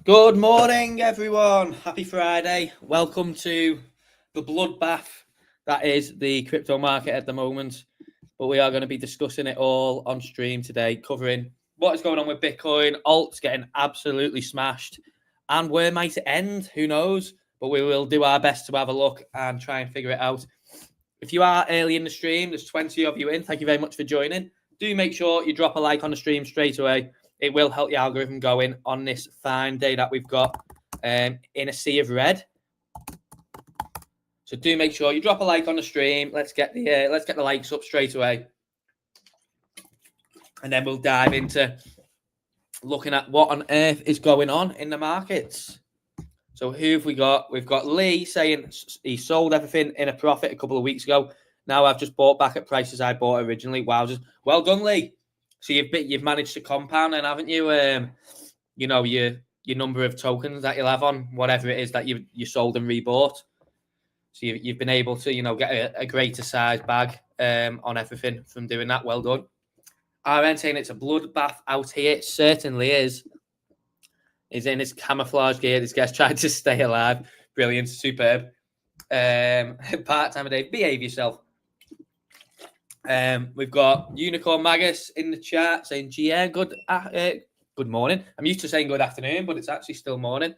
Good morning, everyone. Happy Friday. Welcome to the bloodbath that is the crypto market at the moment. But we are going to be discussing it all on stream today, covering what is going on with Bitcoin, alts getting absolutely smashed, and where might it end? Who knows? But we will do our best to have a look and try and figure it out. If you are early in the stream, there's 20 of you in. Thank you very much for joining. Do make sure you drop a like on the stream straight away. It will help the algorithm going on this fine day that we've got in a sea of red. So do make sure you drop a like on the stream. Let's get the likes up straight away, and then we'll dive into looking at what on earth is going on in the markets. So who have we got? We've got Lee saying he sold everything in a profit a couple of weeks ago. Now I've just bought back at prices I bought originally. Wow, just well done, Lee. So you've managed to compound, and haven't you? You know your number of tokens that you'll have on whatever it is that you sold and rebought. So you've been able to get a greater size bag on everything from doing that. Well done. RN saying it's a bloodbath out here. It certainly is. He's in his camouflage gear. This guy's trying to stay alive. Brilliant, superb. Part-time a day. Behave yourself. We've got Unicorn Magus in the chat saying, "GM, good morning." I'm used to saying good afternoon, but it's actually still morning.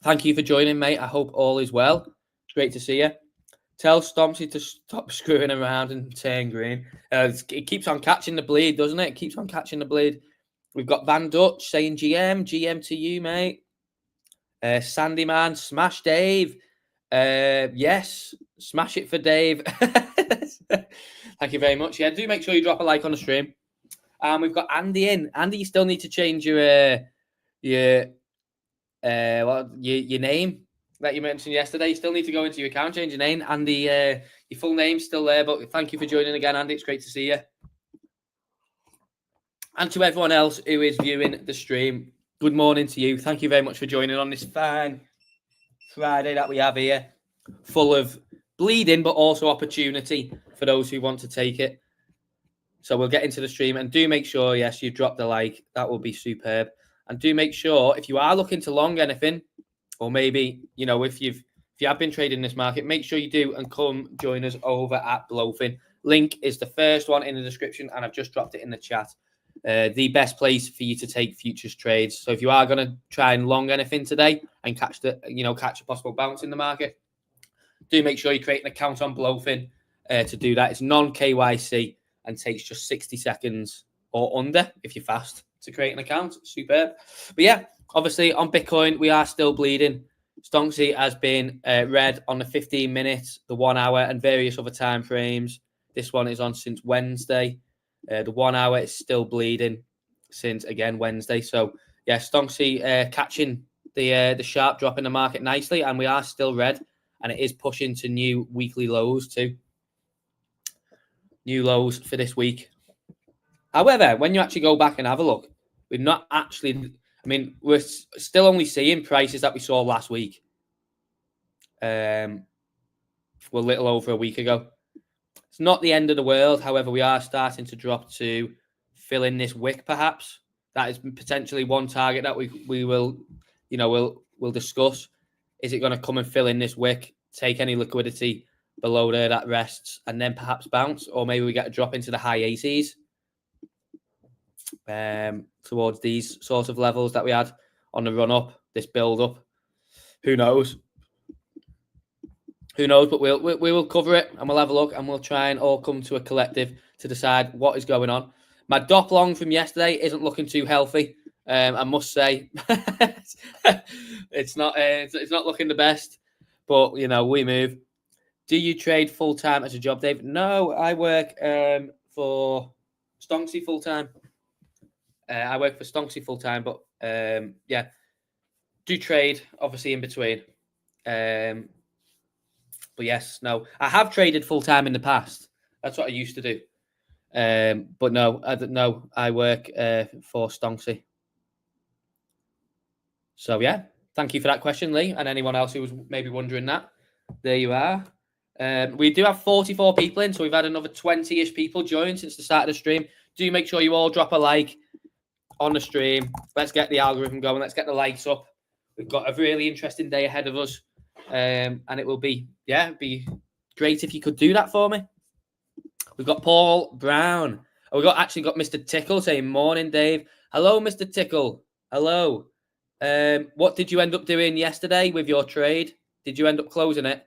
Thank you for joining, mate. I hope all is well. It's great to see you. Tell Stonksy to stop screwing around and turn green. It keeps on catching the bleed, doesn't it? It keeps on catching the bleed. We've got Van Dutch saying, GM to you, mate. Sandy Man, smash Dave. Yes, smash it for Dave. Thank you very much. Yeah, do make sure you drop a like on the stream. We've got Andy in. Andy, you still need to change your name that you mentioned yesterday. You still need to go into your account, change your name. Andy, your full name's still there, but thank you for joining again, Andy. It's great to see you. And to everyone else who is viewing the stream, good morning to you. Thank you very much for joining on this fine Friday that we have here, full of bleeding, but also opportunity for those who want to take it. So we'll get into the stream, and do make sure, yes, you drop the like. That will be superb. And do make sure, if you are looking to long anything, or maybe, if you have been trading this market, make sure you do and come join us over at BLOFIN. Link is the first one in the description, and I've just dropped it in the chat. The best place for you to take futures trades. So if you are going to try and long anything today and catch a possible bounce in the market, do make sure you create an account on BLOFIN to do that. It's non-KYC and takes just 60 seconds or under if you're fast to create an account. Superb. But yeah, obviously on Bitcoin, we are still bleeding. Stonksy has been red on the 15 minutes, the 1 hour, and various other time frames. This one is on since Wednesday. The 1 hour is still bleeding since, again, Wednesday. So, yeah, Stonksy catching the sharp drop in the market nicely, and we are still red, and it is pushing to new weekly lows too. New lows for this week. However, when you actually go back and have a look, we're not actually... we're still only seeing prices that we saw last week. Well, a little over a week ago. It's not the end of the world. However, we are starting to drop to fill in this wick, perhaps. That is potentially one target that we will, we'll discuss. Is it going to come and fill in this wick, take any liquidity below there that rests, and then perhaps bounce? Or maybe we get a drop into the high 80s towards these sort of levels that we had on the run-up, this build-up. Who knows? Who knows, but we will cover it, and we'll have a look, and we'll try and all come to a collective to decide what is going on. My dop long from yesterday isn't looking too healthy, I must say. It's not looking the best, but we move. Do you trade full time as a job, Dave? No, I work for Stonksy full time. I work for Stonksy full time, but yeah, do trade obviously in between. But yes, no, I have traded full time in the past. That's what I used to do. But no, I work for Stonksy. So yeah, thank you for that question, Lee, and anyone else who was maybe wondering that. There you are. We do have 44 people in, so we've had another 20-ish people join since the start of the stream. Do make sure you all drop a like on the stream. Let's get the algorithm going. Let's get the likes up. We've got a really interesting day ahead of us. And it will be, it'd be great if you could do that for me. We've got Paul Brown. We've actually got Mr. Tickle saying, morning, Dave. Hello, Mr. Tickle. Hello. What did you end up doing yesterday with your trade? Did you end up closing it?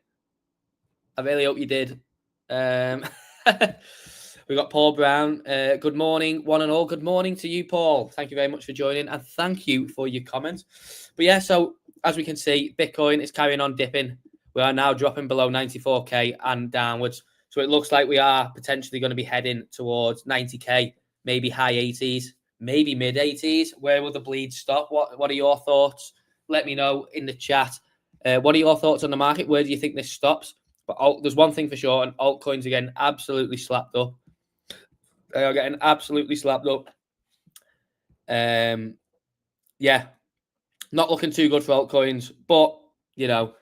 I really hope you did. We've got Paul Brown. Good morning, one and all. Good morning to you, Paul. Thank you very much for joining, and thank you for your comments. But yeah, so as we can see, Bitcoin is carrying on dipping. We are now dropping below 94K and downwards. So it looks like we are potentially going to be heading towards 90K, maybe high 80s, maybe mid 80s. Where will the bleed stop? What are your thoughts? Let me know in the chat. What are your thoughts on the market? Where do you think this stops? But there's one thing for sure, and altcoins again absolutely slapped up. They are getting absolutely slapped up. Yeah, not looking too good for altcoins, but you know,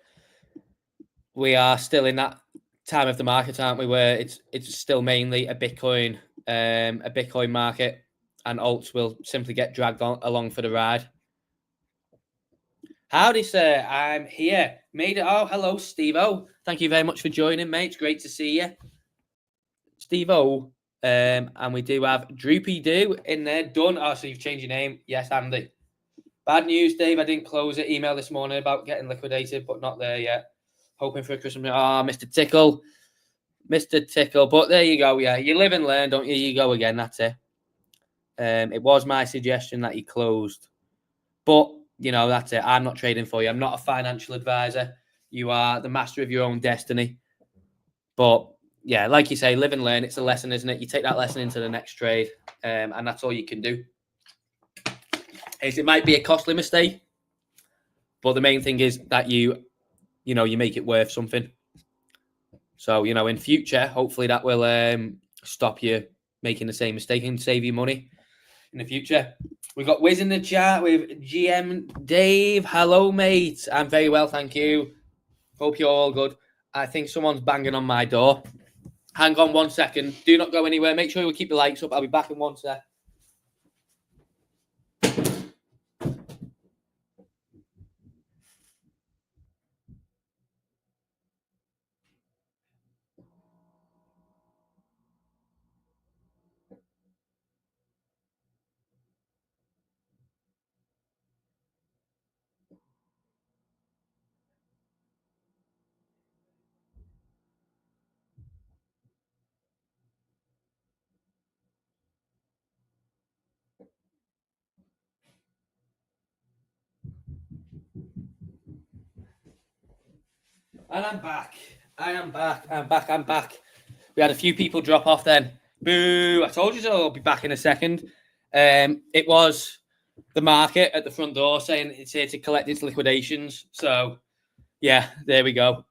we are still in that time of the market, aren't we? Where it's still mainly a Bitcoin market, and alts will simply get dragged along for the ride. Howdy, sir. I'm here. Made it. Oh, hello, Steve-O. Thank you very much for joining, mate. It's great to see you, Steve-O. And we do have Droopy Doo in there. Done. Oh, so you've changed your name. Yes, Andy. Bad news, Dave. I didn't close it. Email this morning about getting liquidated, but not there yet. Hoping for a Christmas. Ah, Mr. Tickle. Mr. Tickle. But there you go. Yeah, you live and learn, don't you? You go again. That's it. It was my suggestion that you closed. But, you know, that's it. I'm not trading for you. I'm not a financial advisor. You are the master of your own destiny. But yeah, like you say, live and learn. It's a lesson, isn't it? You take that lesson into the next trade, and that's all you can do. It might be a costly mistake, but the main thing is that you make it worth something. So, you know, in future, hopefully that will stop you making the same mistake and save you money in the future. We've got Wiz in the chat with GM Dave. Hello, mate. I'm very well, thank you. Hope you're all good. I think someone's banging on my door. Hang on 1 second. Do not go anywhere. Make sure you keep the lights up. I'll be back in 1 sec. And I'm back. I'm back. We had a few people drop off then. Boo! I told you so. I'll be back in a second. It was the market at the front door saying it's here to collect its liquidations. So, yeah, there we go.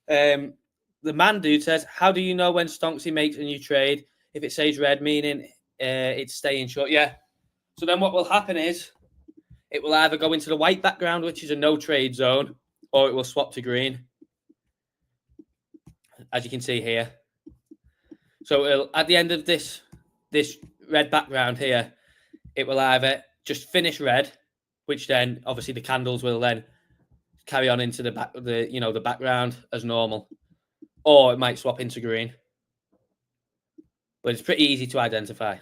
The man dude says, how do you know when Stonksy makes a new trade? If it says red, meaning it's staying short. Yeah. So then what will happen is it will either go into the white background, which is a no trade zone, or it will swap to green, as you can see here. So at the end of this red background here, it will either just finish red, which then obviously the candles will then carry on into the background as normal, or it might swap into green. But it's pretty easy to identify.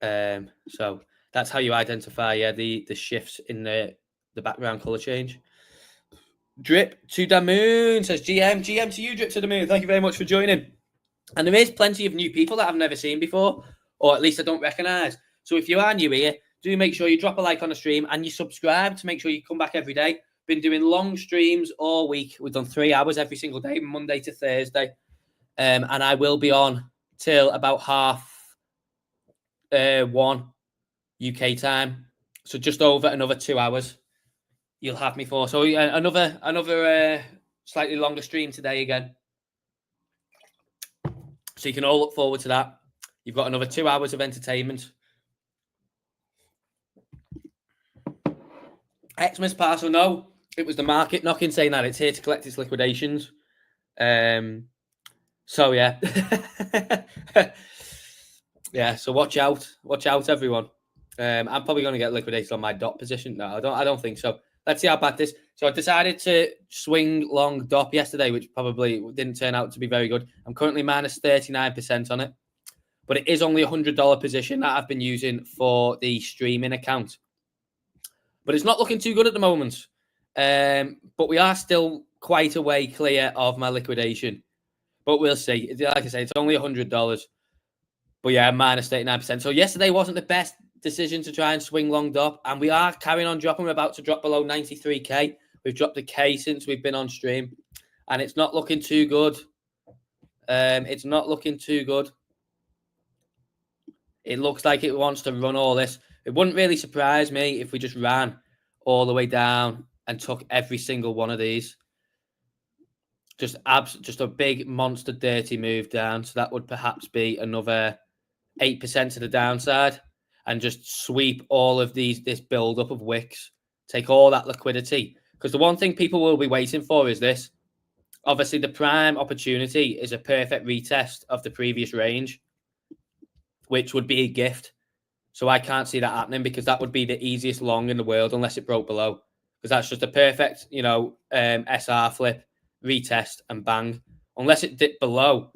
So that's how you identify the shifts in the background color change. Drip to the moon, says GM to you, Drip to the moon. Thank you very much for joining. And there is plenty of new people that I've never seen before, or at least I don't recognize. So if you are new here, do make sure you drop a like on the stream and you subscribe to make sure you come back every day. Been doing long streams all week. We've done 3 hours every single day, Monday to Thursday. And I will be on till about 1:30 UK time. So just over another 2 hours you'll have me for. So another slightly longer stream today again. So you can all look forward to that. You've got another 2 hours of entertainment. Xmas parcel, no. It was the market knocking saying that it's here to collect its liquidations. So, yeah. Yeah, so watch out, everyone. I'm probably going to get liquidated on my dot position. No, I don't think so. Let's see how bad this. So I decided to swing long DOP yesterday, which probably didn't turn out to be very good. I'm currently minus 39% on it, but it is only $100 position that I've been using for the streaming account. But it's not looking too good at the moment. But we are still quite a way clear of my liquidation. But we'll see. Like I say, it's only $100. But yeah, minus 39%. So yesterday wasn't the best decision to try and swing long DOP. And we are carrying on dropping. We're about to drop below 93K. We've dropped a K since we've been on stream. And it's not looking too good. It's not looking too good. It looks like it wants to run all this. It wouldn't really surprise me if we just ran all the way down and took every single one of these. Just a big monster dirty move down. So that would perhaps be another 8% to the downside, and just sweep all of this build up of wicks, take all that liquidity. Because the one thing people will be waiting for is this. Obviously, the prime opportunity is a perfect retest of the previous range, which would be a gift. So I can't see that happening, because that would be the easiest long in the world unless it broke below. Because that's just a perfect, SR flip, retest, and bang. Unless it dipped below,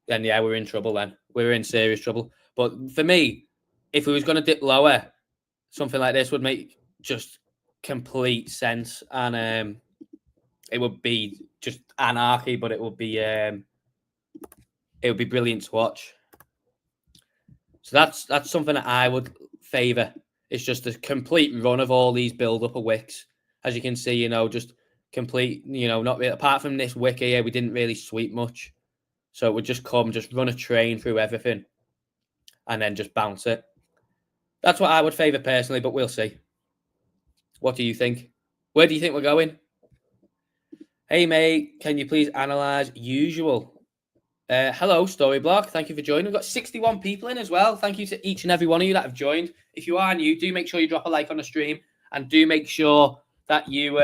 then yeah, we're in trouble then. We're in serious trouble. But for me, if it was going to dip lower, something like this would make just complete sense. And it would be just anarchy, but it would be brilliant to watch. So that's something that I would favour. It's just a complete run of all these build-up of wicks. As you can see, just complete, not really, apart from this wick here, we didn't really sweep much. So it would just run a train through everything and then just bounce it. That's what I would favour personally, but we'll see. What do you think? Where do you think we're going? Hey, mate, can you please analyse usual? Hello, Storyblock. Thank you for joining. We've got 61 people in as well. Thank you to each and every one of you that have joined. If you are new, do make sure you drop a like on the stream, and do make sure that you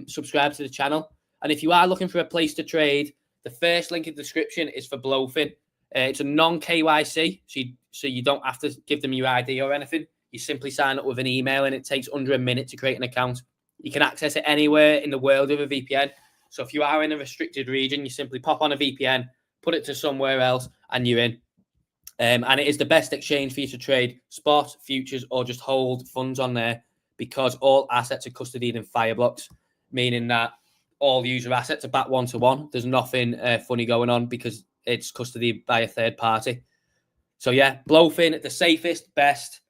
subscribe to the channel. And if you are looking for a place to trade, the first link in the description is for BLOFIN. It's a non-KYC, so you don't have to give them your ID or anything. You simply sign up with an email, and it takes under a minute to create an account. You can access it anywhere in the world with a VPN. So if you are in a restricted region, you simply pop on a VPN, put it to somewhere else, and you're in. And it is the best exchange for you to trade spot, futures, or just hold funds on there, because all assets are custodied in Fireblocks, meaning that all user assets are back one-to-one. There's nothing funny going on because it's custodied by a third party. So yeah, BLOFIN, the safest, best,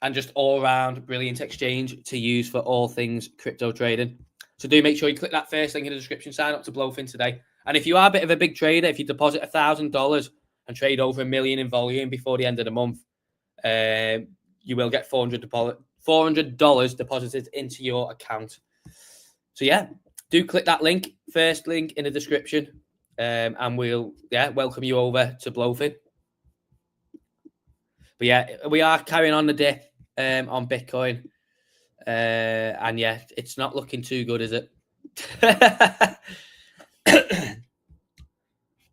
and just all-round brilliant exchange to use for all things crypto trading. So do make sure you click that first link in the description, sign up to BLOFIN today. And if you are a bit of a big trader, if you deposit $1,000 and trade over $1 million in volume before the end of the month, you will get $400 deposited into your account. So yeah, do click that link, first link in the description, and we'll welcome you over to BLOFIN. But yeah, we are carrying on the dip on Bitcoin, and yeah, it's not looking too good, is it?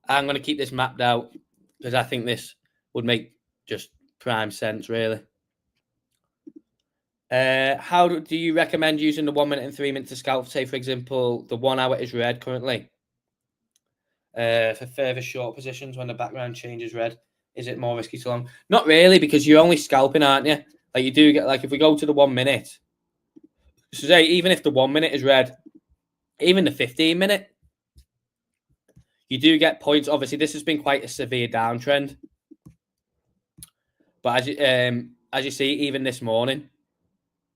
I'm going to keep this mapped out because I think this would make just prime sense, really. How do you recommend using the 1 minute and 3 minutes to scalp? Say, for example, the 1 hour is red currently. For further short positions when the background changes red, is it more risky to long? Not really, because you're only scalping, aren't you? Like you do get, like if we go to the 1 minute, so say even if the 1 minute is red, even the 15 minute, you do get points. Obviously, this has been quite a severe downtrend, but as you see, even this morning,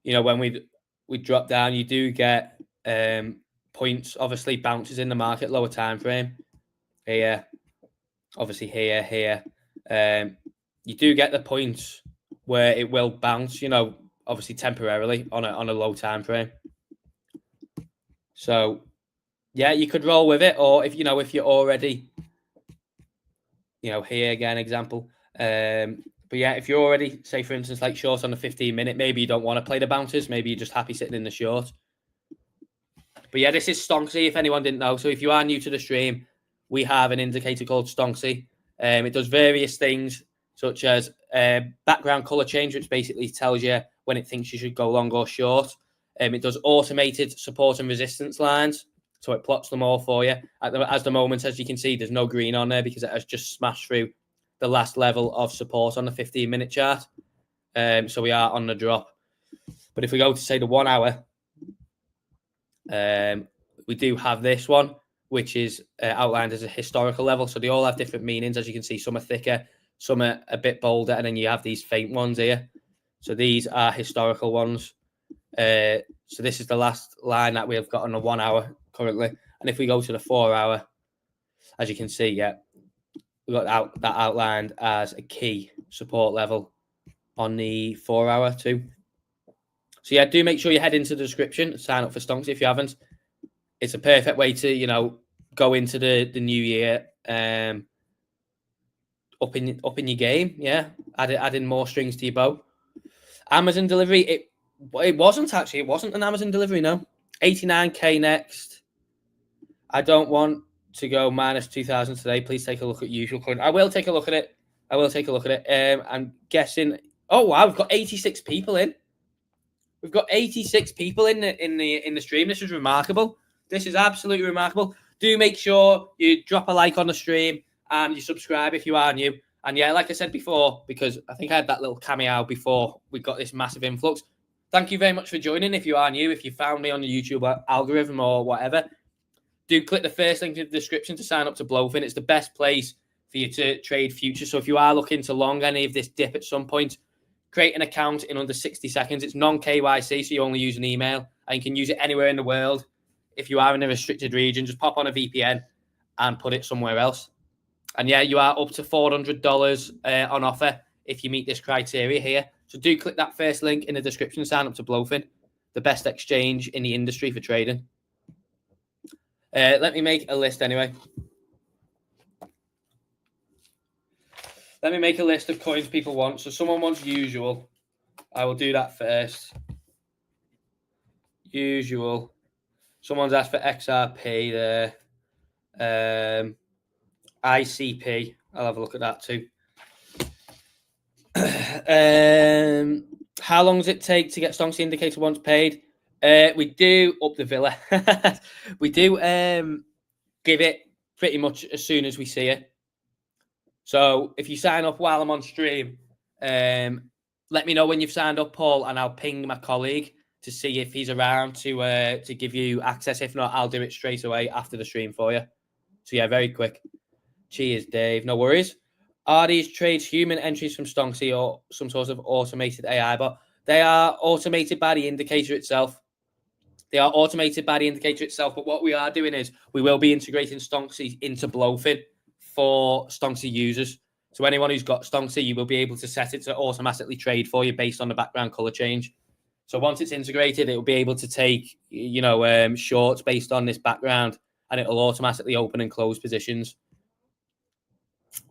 when we drop down, you do get points. Obviously, bounces in the market, lower time frame. Here, obviously here. You do get the points where it will bounce. Obviously temporarily on a low time frame. So yeah, you could roll with it, or if you're already, here again example. But yeah, if you're already, say for instance, like short on the 15 minute, maybe you don't want to play the bounces. Maybe you're just happy sitting in the short. But yeah, this is Stonksy, if anyone didn't know. So if you are new to the stream, we have an indicator called Stonksy. It does various things. such as background color change, which basically tells you when it thinks you should go long or short. It does automated support and resistance lines, so it plots them all for you. At the moment, as you can see, there's no green on there because it has just smashed through the last level of support on the 15-minute chart. So we are on the drop. But if we go to, say, the 1 hour, we do have this one, which is outlined as a historical level. So they all have different meanings. As you can see, some are thicker, some are a bit bolder, and then you have these faint ones here. So these are historical ones. So this is the last line that we have got on the 1 hour currently. And if we go to the 4 hour, as you can see, yeah, we've got that outlined as a key support level on the 4 hour too. So yeah, do make sure you head into the description, sign up for Stonksy if you haven't. It's a perfect way to, go into the new year up in your game, yeah. Adding more strings to your bow. Amazon delivery, it wasn't an Amazon delivery, no. 89k next. I don't want to go minus 2,000 today. Please take a look at usual coin. I will take a look at it. I'm guessing. Oh wow, we've got 86 people in. We've got 86 people in the stream. This is remarkable. This is absolutely remarkable. Do make sure you drop a like on the stream and you subscribe if you are new. And yeah, like I said before, because I think I had that little cameo before we got this massive influx. Thank you very much for joining. If you are new, if you found me on the YouTube algorithm or whatever, do click the first link in the description to sign up to BLOFIN. It's the best place for you to trade futures. So if you are looking to long any of this dip at some point, create an account in under 60 seconds. It's non-KYC, so you only use an email, and you can use it anywhere in the world. If you are in a restricted region, just pop on a VPN and put it somewhere else. And yeah, you are up to $400 on offer if you meet this criteria here. So do click that first link in the description, sign up to BLOFIN, the best exchange in the industry for trading. Let me make a list anyway. Let me make a list of coins people want. So someone wants usual. I will do that first. Usual. Someone's asked for XRP there. ICP. I'll have a look at that too. How long does it take to get Stonksy indicator once paid? We do up the villa. We do give it pretty much as soon as we see it. So if you sign up while I'm on stream, let me know when you've signed up, Paul, and I'll ping my colleague to see if he's around to give you access. If not, I'll do it straight away after the stream for you. So yeah, very quick. Cheers, Dave. No worries. Are these trades human entries from Stonksy or some sort of automated AI bot? They are automated by the indicator itself. But what we are doing is we will be integrating Stonksy into BLOFIN for Stonksy users. So anyone who's got Stonksy, you will be able to set it to automatically trade for you based on the background color change. So once it's integrated, it will be able to take, shorts based on this background, and it will automatically open and close positions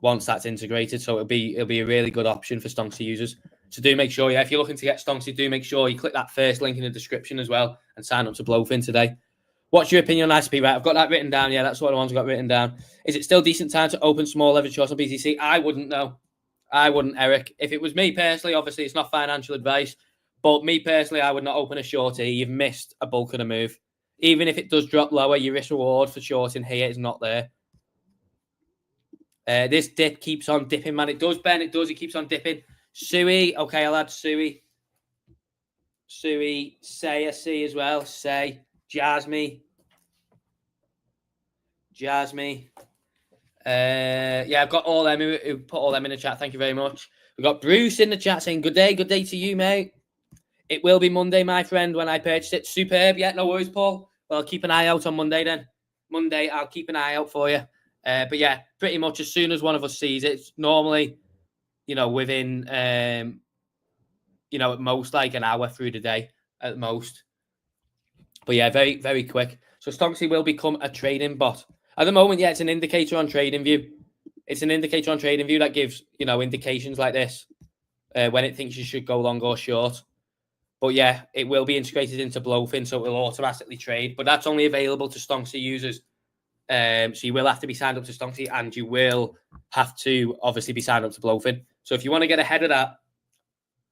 once that's integrated. So it'll be a really good option for Stonksy users. So do make sure, if you're looking to get Stonksy, do make sure you click that first link in the description as well and sign up to BLOFIN today. What's your opinion on ICP? Right, I've got that written down. Yeah, that's what the ones I've got written down. Is it still decent time to open small leverage shorts on BTC? I wouldn't know. I wouldn't, Eric. If it was me personally, obviously it's not financial advice, but me personally, I would not open a short here. You've missed a bulk of the move. Even if it does drop lower, your risk reward for shorting here is not there. This dip keeps on dipping, man. It does, Ben. It does. It keeps on dipping. Sui. Okay, I'll add Sui. Sui. Say, I see as well. Say. Jasmine. Yeah, I've got all them who put all them in the chat. Thank you very much. We've got Bruce in the chat saying, good day to you, mate. It will be Monday, my friend, when I purchase it. Superb. Yeah, no worries, Paul. Well, keep an eye out on Monday then. Monday, I'll keep an eye out for you. But yeah, pretty much as soon as one of us sees it, it's normally, within, at most like an hour through the day at most. But yeah, very, very quick. So Stonksy will become a trading bot. At the moment, yeah, it's an indicator on TradingView. It's an indicator on TradingView that gives, indications like this when it thinks you should go long or short. But yeah, it will be integrated into BLOFIN, so it will automatically trade. But that's only available to Stonksy users. So you will have to be signed up to Stonksy, and you will have to obviously be signed up to BLOFIN. So if you want to get ahead of that,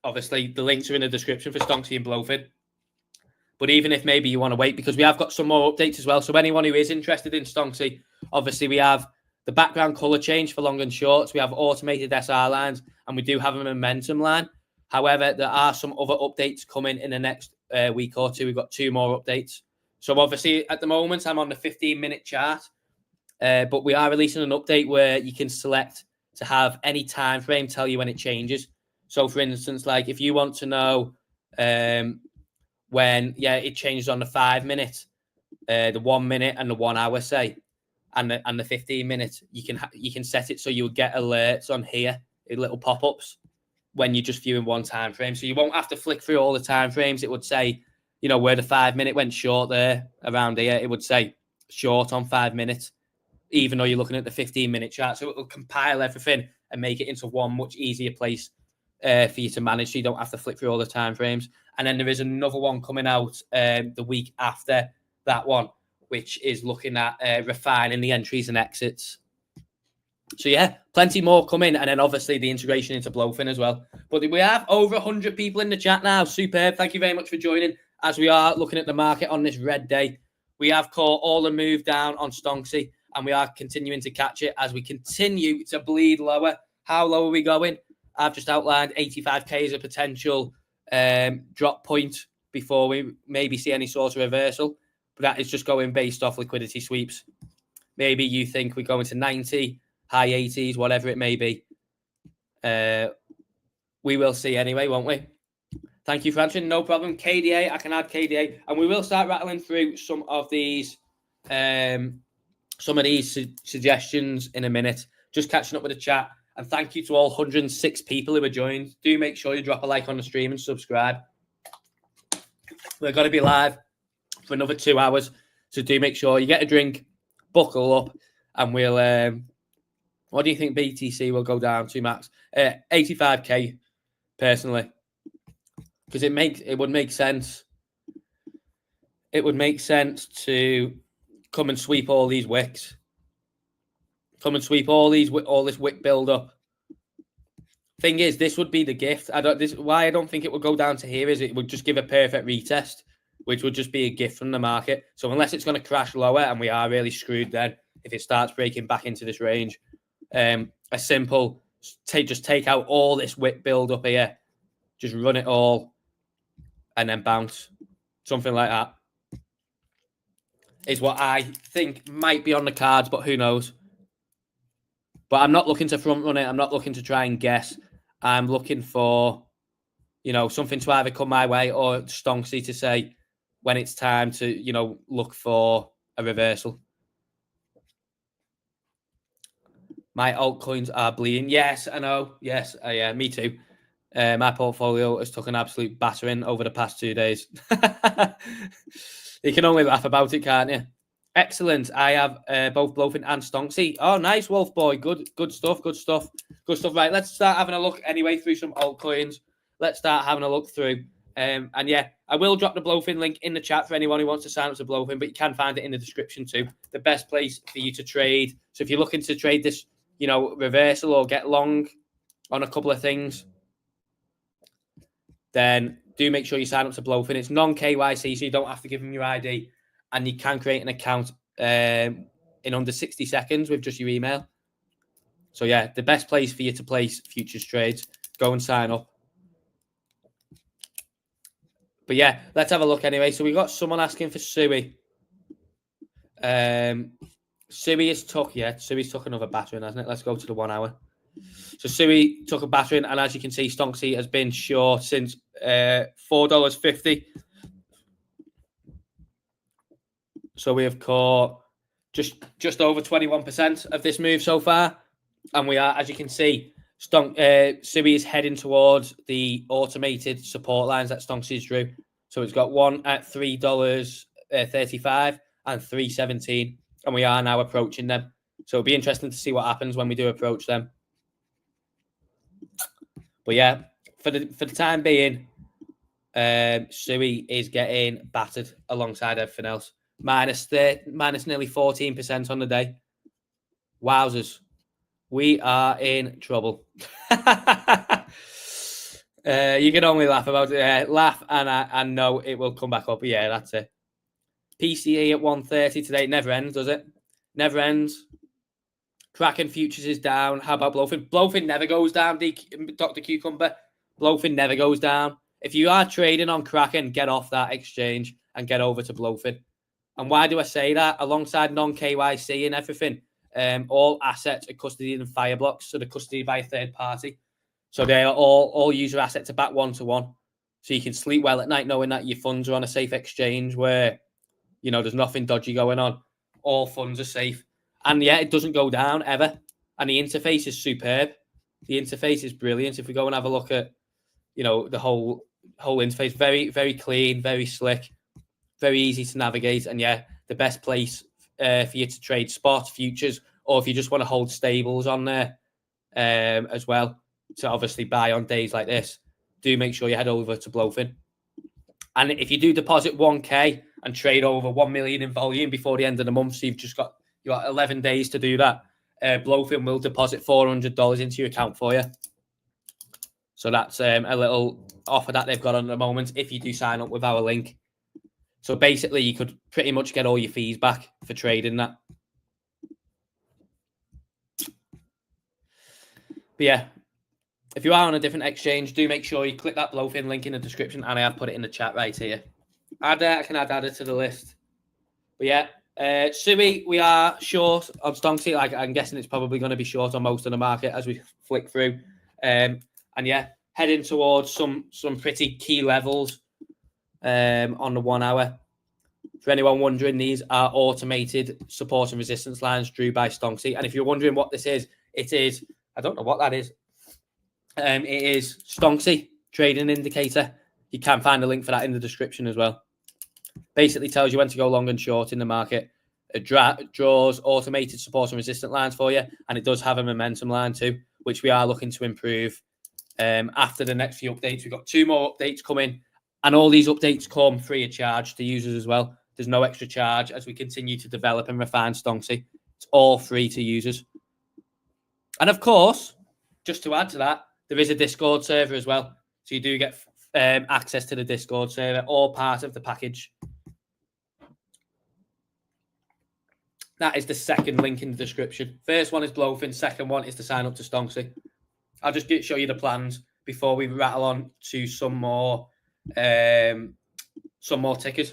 obviously the links are in the description for Stonksy and BLOFIN. But even if maybe you want to wait, because we have got some more updates as well. So anyone who is interested in Stonksy, obviously we have the background color change for long and shorts. We have automated SR lines, and we do have a momentum line. However, there are some other updates coming in the next week or two. We've got 2 more updates. So obviously at the moment I'm on the 15-minute chart, but we are releasing an update where you can select to have any time frame tell you when it changes. So for instance, like if you want to know when it changes on the 5 minute, the 1 minute, and the 1 hour, say, and the 15 minutes, you can set it so you'll get alerts on here, little pop-ups when you're just viewing one time frame. So you won't have to flick through all the time frames. It would say, you know, where the 5 minute went short there around here, it would say short on 5 minutes, even though you're looking at the 15-minute chart. So it will compile everything and make it into one much easier place for you to manage, so you don't have to flick through all the time frames. And then there is another one coming out the week after that one, which is looking at refining the entries and exits. So yeah, plenty more coming, and then obviously the integration into BLOFIN as well. But we have over 100 people in the chat now. Superb. Thank you very much for joining. As we are looking at the market on this red day, we have caught all the move down on Stonksy, and we are continuing to catch it as we continue to bleed lower. How low are we going? I've just outlined 85k as a potential drop point before we maybe see any sort of reversal. But that is just going based off liquidity sweeps. Maybe you think we're going to 90, high 80s, whatever it may be. We will see anyway, won't we? Thank you for answering. No problem. KDA, I can add KDA. And we will start rattling through some of these suggestions in a minute. Just catching up with the chat. And thank you to all 106 people who are joined. Do make sure you drop a like on the stream and subscribe. We're going to be live for another 2 hours. So do make sure you get a drink, buckle up, and we'll... what do you think BTC will go down to, Max? 85k, personally. Because it would make sense. It would make sense to come and sweep all these wicks. Come and sweep all this wick build up. Thing is, this would be the gift. Why I don't think it would go down to here is it would just give a perfect retest, which would just be a gift from the market. So unless it's going to crash lower, and we are really screwed then if it starts breaking back into this range, a simple just take out all this wick build up here, just run it all, and then bounce, something like that, is what I think might be on the cards, but who knows. But I'm not looking to front run it. I'm not looking to try and guess. I'm looking for, something to either come my way or Stonksy to say when it's time to, look for a reversal. My altcoins are bleeding. Yes, I know. Yes, yeah, me too. My portfolio has took an absolute battering over the past 2 days. You can only laugh about it, can't you? Excellent. I have both BLOFIN and Stonksy. Oh, nice, Wolf Boy. Good stuff. Right, let's start having a look anyway through some altcoins. Let's start having a look through. And yeah, I will drop the BLOFIN link in the chat for anyone who wants to sign up to BLOFIN, but you can find it in the description too. The best place for you to trade. So if you're looking to trade this, reversal or get long on a couple of things, then do make sure you sign up to BLOFIN. It's non-KYC, so you don't have to give them your ID. And you can create an account in under 60 seconds with just your email. So, yeah, the best place for you to place futures trades. Go and sign up. But, yeah, let's have a look anyway. So, we got someone asking for Sui. Sui's took another battering, hasn't it? Let's go to the 1 hour. So, Sui took a battering, and as you can see, Stonksy has been short since $4.50. So we have caught just over 21% of this move so far. And we are, as you can see, Sui is heading towards the automated support lines that Stonksy's drew. So it's got one at $3.35 and $3.17. And we are now approaching them. So it'll be interesting to see what happens when we do approach them. But yeah, for the time being, Sui is getting battered alongside everything else. Minus nearly 14% on the day. Wowzers. We are in trouble. You can only laugh about it. Laugh and know it will come back up. Yeah, that's it. PCE at 130 today. Never ends, does it? Never ends. Kraken futures is down. How about BLOFIN? BLOFIN never goes down, Dr. Cucumber. BLOFIN never goes down. If you are trading on Kraken, get off that exchange and get over to BLOFIN. And why do I say that? Alongside non-KYC and everything, all assets are custodied in Fireblocks, so they're custodied by a third party. So they are all user assets are back one-to-one. So you can sleep well at night knowing that your funds are on a safe exchange where, you know, there's nothing dodgy going on. All funds are safe. And yeah, it doesn't go down ever. And the interface is superb. The interface is brilliant. If we go and have a look at, you know, the whole interface, very, very clean, very slick, very easy to navigate. And yeah, the best place for you to trade spot, futures, or if you just want to hold stables on there as well. So obviously buy on days like this. Do make sure you head over to BLOFIN. And if you do deposit 1K and trade over 1 million in volume before the end of the month, so you got 11 days to do that, BLOFIN will deposit $400 into your account for you. So that's a little offer that they've got on at the moment if you do sign up with our link. So basically, you could pretty much get all your fees back for trading that. But yeah, if you are on a different exchange, do make sure you click that BLOFIN link in the description, and I have put it in the chat right here. I can add it to the list. But yeah, Sui, we are short on Stonksy. Like, I'm guessing it's probably going to be short on most of the market as we flick through. And yeah, heading towards some pretty key levels on the 1 hour. For anyone wondering, these are automated support and resistance lines drew by Stonksy. And if you're wondering what this is, it is, I don't know what that is. It is Stonksy trading indicator. You can find a link for that in the description as well. Basically tells you when to go long and short in the market. It draws automated support and resistance lines for you. And it does have a momentum line too, which we are looking to improve after the next few updates. We've got 2 more updates coming. And all these updates come free of charge to users as well. There's no extra charge as we continue to develop and refine Stonksy. It's all free to users. And of course, just to add to that, there is a Discord server as well. So you do get access to the Discord server, all part of the package. That is the second link in the description. First one is BLOFIN. Second one is to sign up to Stonksy. I'll just show you the plans before we rattle on to some more tickers.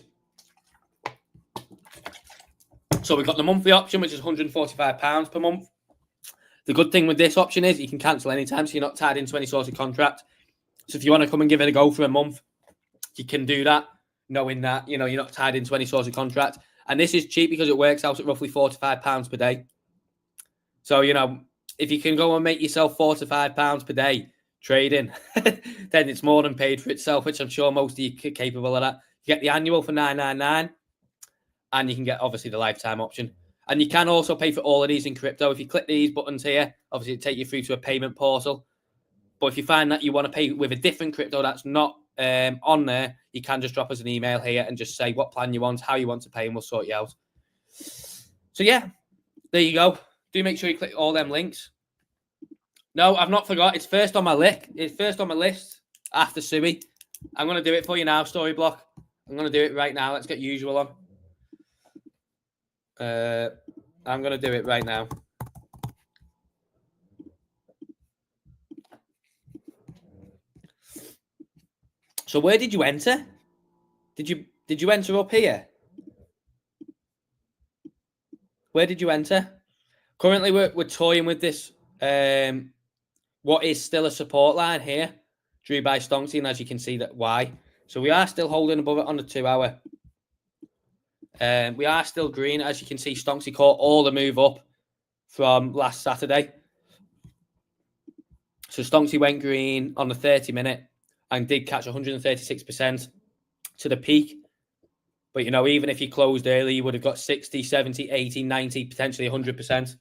So we've got the monthly option, which is £145 per month. The good thing with this option is you can cancel anytime, so you're not tied into any sort of contract. So if you want to come and give it a go for a month, you can do that, knowing that, you know, you're not tied into any sort of contract. And this is cheap because it works out at roughly £4 to £5 per day. So, you know, if you can go and make yourself £4 to £5 per day trading, then it's more than paid for itself, which I'm sure most of you are capable of that. You get the annual for $9.99, and you can get, obviously, the lifetime option. And you can also pay for all of these in crypto. If you click these buttons here, obviously, it'll take you through to a payment portal. But if you find that you want to pay with a different crypto that's not on there, you can just drop us an email here and just say what plan you want, how you want to pay, and we'll sort you out. So, yeah, there you go. Do make sure you click all them links. No, I've not forgot. It's first on my list. It's first on my list after Sui. I'm going to do it for you now, Storyblock. I'm going to do it right now. Let's get usual on. I'm going to do it right now. So where did you enter? Did you enter up here? Where did you enter? Currently, we're toying with this. What is still a support line here, drew by Stonksy, and as you can see, that why. So we are still holding above it on the 2 hour. We are still green. As you can see, Stonksy caught all the move up from last Saturday. So Stonksy went green on the 30-minute and did catch 136% to the peak. But, you know, even if you closed early, you would have got 60, 70, 80, 90, potentially 100%.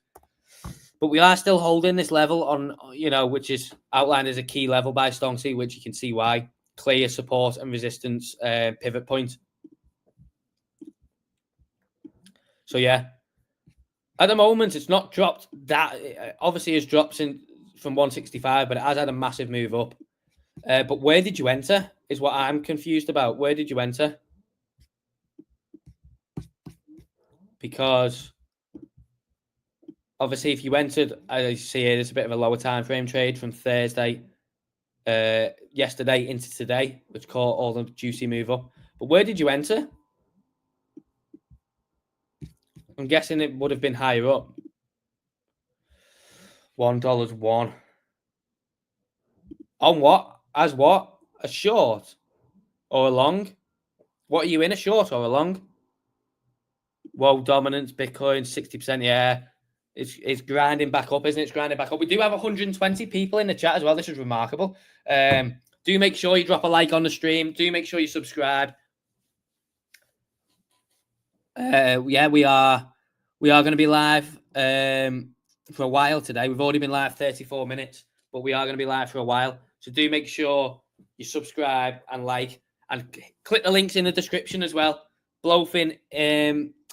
But we are still holding this level on, you know, which is outlined as a key level by Stonksy, which you can see why. Clear support and resistance pivot point. So, yeah, At the moment, it's not dropped that. Obviously, it's dropped from 165, but it has had a massive move up. But where did you enter is what I'm confused about. Where did you enter? Because obviously, if you entered, as you see here, it's a bit of a lower time frame trade from Thursday, yesterday into today, which caught all the juicy move up. But where did you enter? I'm guessing it would have been higher up. $1.01. On what? As what? A short or a long? What are you in, a short or a long? Whoa, dominance, Bitcoin, 60%. Yeah, it's grinding back up, isn't it? It's grinding back up. We do have 120 people in the chat as well. This is remarkable. Do make sure you drop a like on the stream. Do make sure you subscribe. Yeah, we are going to be live for a while today. We've already been live 34 minutes, but we are going to be live for a while. So do make sure you subscribe and like, and click the links in the description as well. BLOFIN,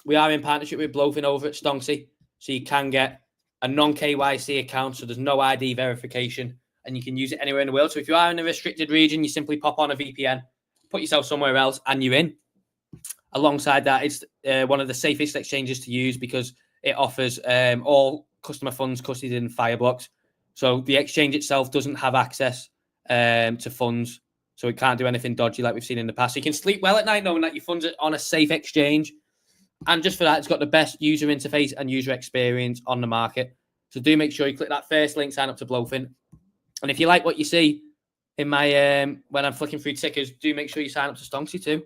we are in partnership with BLOFIN over at Stonksy, so you can get a non-KYC account, so there's no ID verification, and you can use it anywhere in the world. So if you are in a restricted region, you simply pop on a VPN, put yourself somewhere else, and you're in. Alongside that, it's one of the safest exchanges to use because it offers all customer funds custodied in Fireblocks. So the exchange itself doesn't have access to funds, so it can't do anything dodgy like we've seen in the past. So you can sleep well at night knowing that your funds are on a safe exchange. And just for that, it's got the best user interface and user experience on the market. So do make sure you click that first link, sign up to BLOFIN. And if you like what you see in my when I'm flicking through tickers, do make sure you sign up to Stonksy too.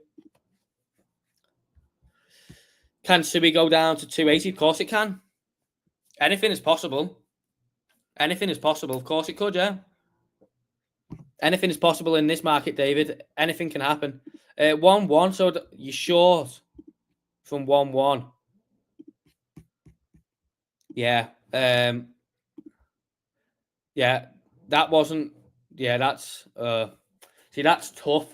Can Sui go down to 280? Of course it can. Anything is possible. Anything is possible. Of course it could, yeah. Anything is possible in this market, David. Anything can happen. 1-1, so you're short from 1-1. Yeah. Yeah, that wasn't... Yeah, that's... see, that's tough.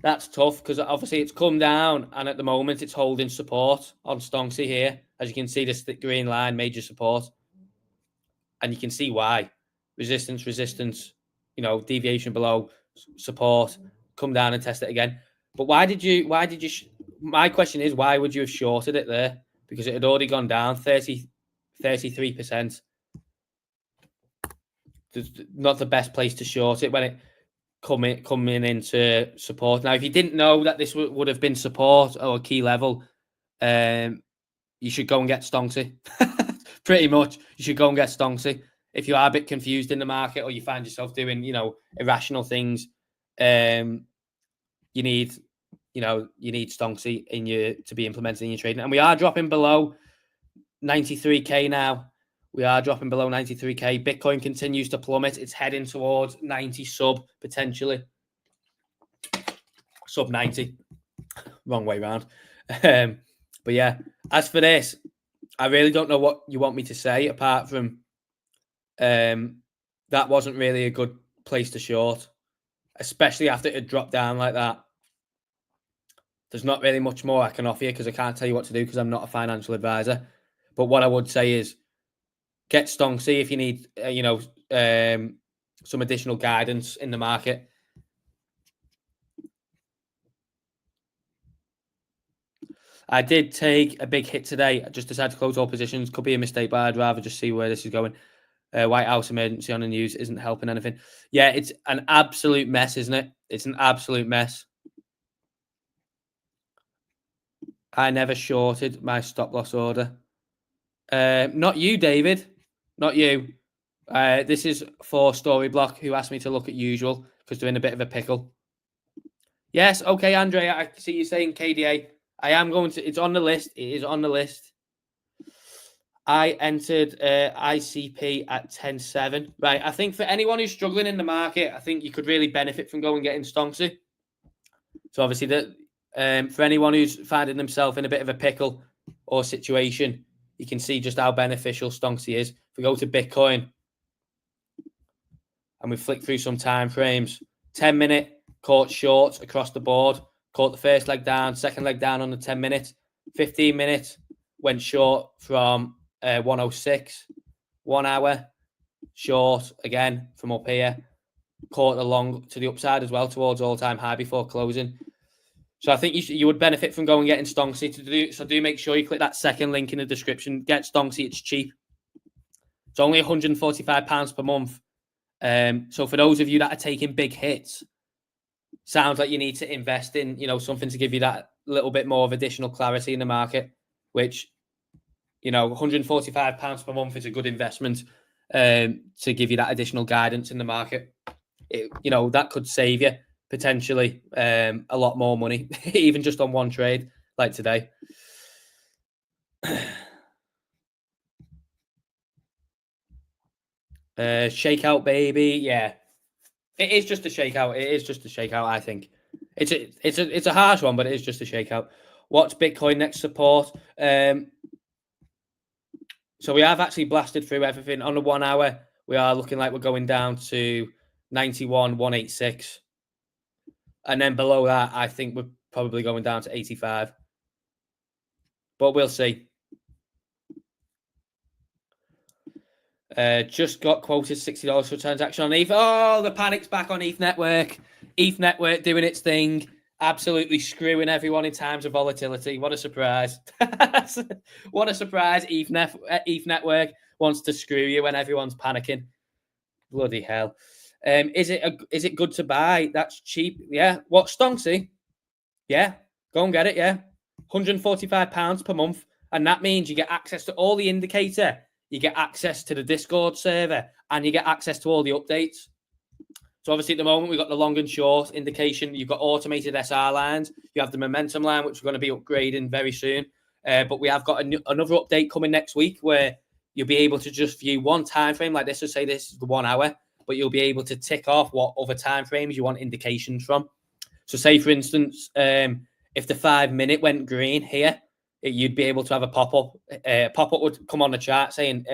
That's tough because obviously it's come down and at the moment it's holding support on Stonksy here. As you can see, this green line, major support. And you can see why. Resistance, deviation below, support, come down and test it again. But why did you, my question is, why would you have shorted it there? Because it had already gone down 33%. Not the best place to short it when it coming into support. Now, if you didn't know that this would have been support or a key level, you should go and get Stonksy. Pretty much, you should go and get Stonksy. If you are a bit confused in the market or you find yourself doing, irrational things, you need Stonksy to be implemented in your trading. And we are dropping below 93K now. We are dropping below 93K. Bitcoin continues to plummet. It's heading towards 90 sub, potentially. Sub 90. Wrong way around. But yeah, as for this, I really don't know what you want me to say apart from that wasn't really a good place to short, especially after it dropped down like that. There's not really much more I can offer you because I can't tell you what to do because I'm not a financial advisor. But what I would say is get Stonksy if you need, some additional guidance in the market. I did take a big hit today. I just decided to close all positions. Could be a mistake, but I'd rather just see where this is going. White House emergency on the news isn't helping anything. Yeah, it's an absolute mess, isn't it? It's an absolute mess. I never shorted my stop loss order. Not you, David. Not you. This is for Storyblock, who asked me to look at usual because they're in a bit of a pickle. Yes, okay, Andrea. I see you saying KDA. I am going to. It's on the list. It is on the list. I entered ICP at 10.7. Right. I think for anyone who's struggling in the market, I think you could really benefit from going and getting Stonksy. So obviously, for anyone who's finding themselves in a bit of a pickle or situation, you can see just how beneficial Stonksy is. If we go to Bitcoin and we flick through some time frames, 10-minute caught shorts across the board, caught the first leg down, second leg down on the 10 minutes, 15 minutes went short from 106. 1 hour short again from up here. Caught along to the upside as well towards all-time high before closing. So I think you would benefit from going and getting Stonksy to do. So do make sure you click that second link in the description. Get Stonksy. It's cheap. It's only £145 per month. So for those of you that are taking big hits, sounds like you need to invest in, something to give you that little bit more of additional clarity in the market, which, £145 per month is a good investment to give you that additional guidance in the market. That could save you potentially a lot more money, even just on one trade like today. Shakeout, baby. Yeah, it is just a shakeout. It is just a shakeout. I think it's a harsh one, but it is just a shakeout. What's Bitcoin next support? So we have actually blasted through everything on the 1 hour. We are looking like we're going down to 91,186, and then below that, I think we're probably going down to 85. But we'll see. Just got quoted $60 for a transaction on ETH. Oh, the panic's back on ETH Network. ETH Network doing its thing. Absolutely screwing everyone in times of volatility. What a surprise. What a surprise. ETH Network wants to screw you when everyone's panicking. Bloody hell. Is it good to buy? That's cheap. Yeah. What, Stonksy? Yeah. Go and get it, yeah. £145 per month. And that means you get access to all the indicator. You get access to the Discord server, and you get access to all the updates. So obviously at the moment, we've got the long and short indication. You've got automated SR lines. You have the momentum line, which we're going to be upgrading very soon. But we have got another update coming next week where you'll be able to just view one time frame like this. So say this is the 1 hour, but you'll be able to tick off what other time frames you want indications from. So say, for instance, if the 5 minute went green here, you'd be able to have a pop-up. Pop-up would come on the chart saying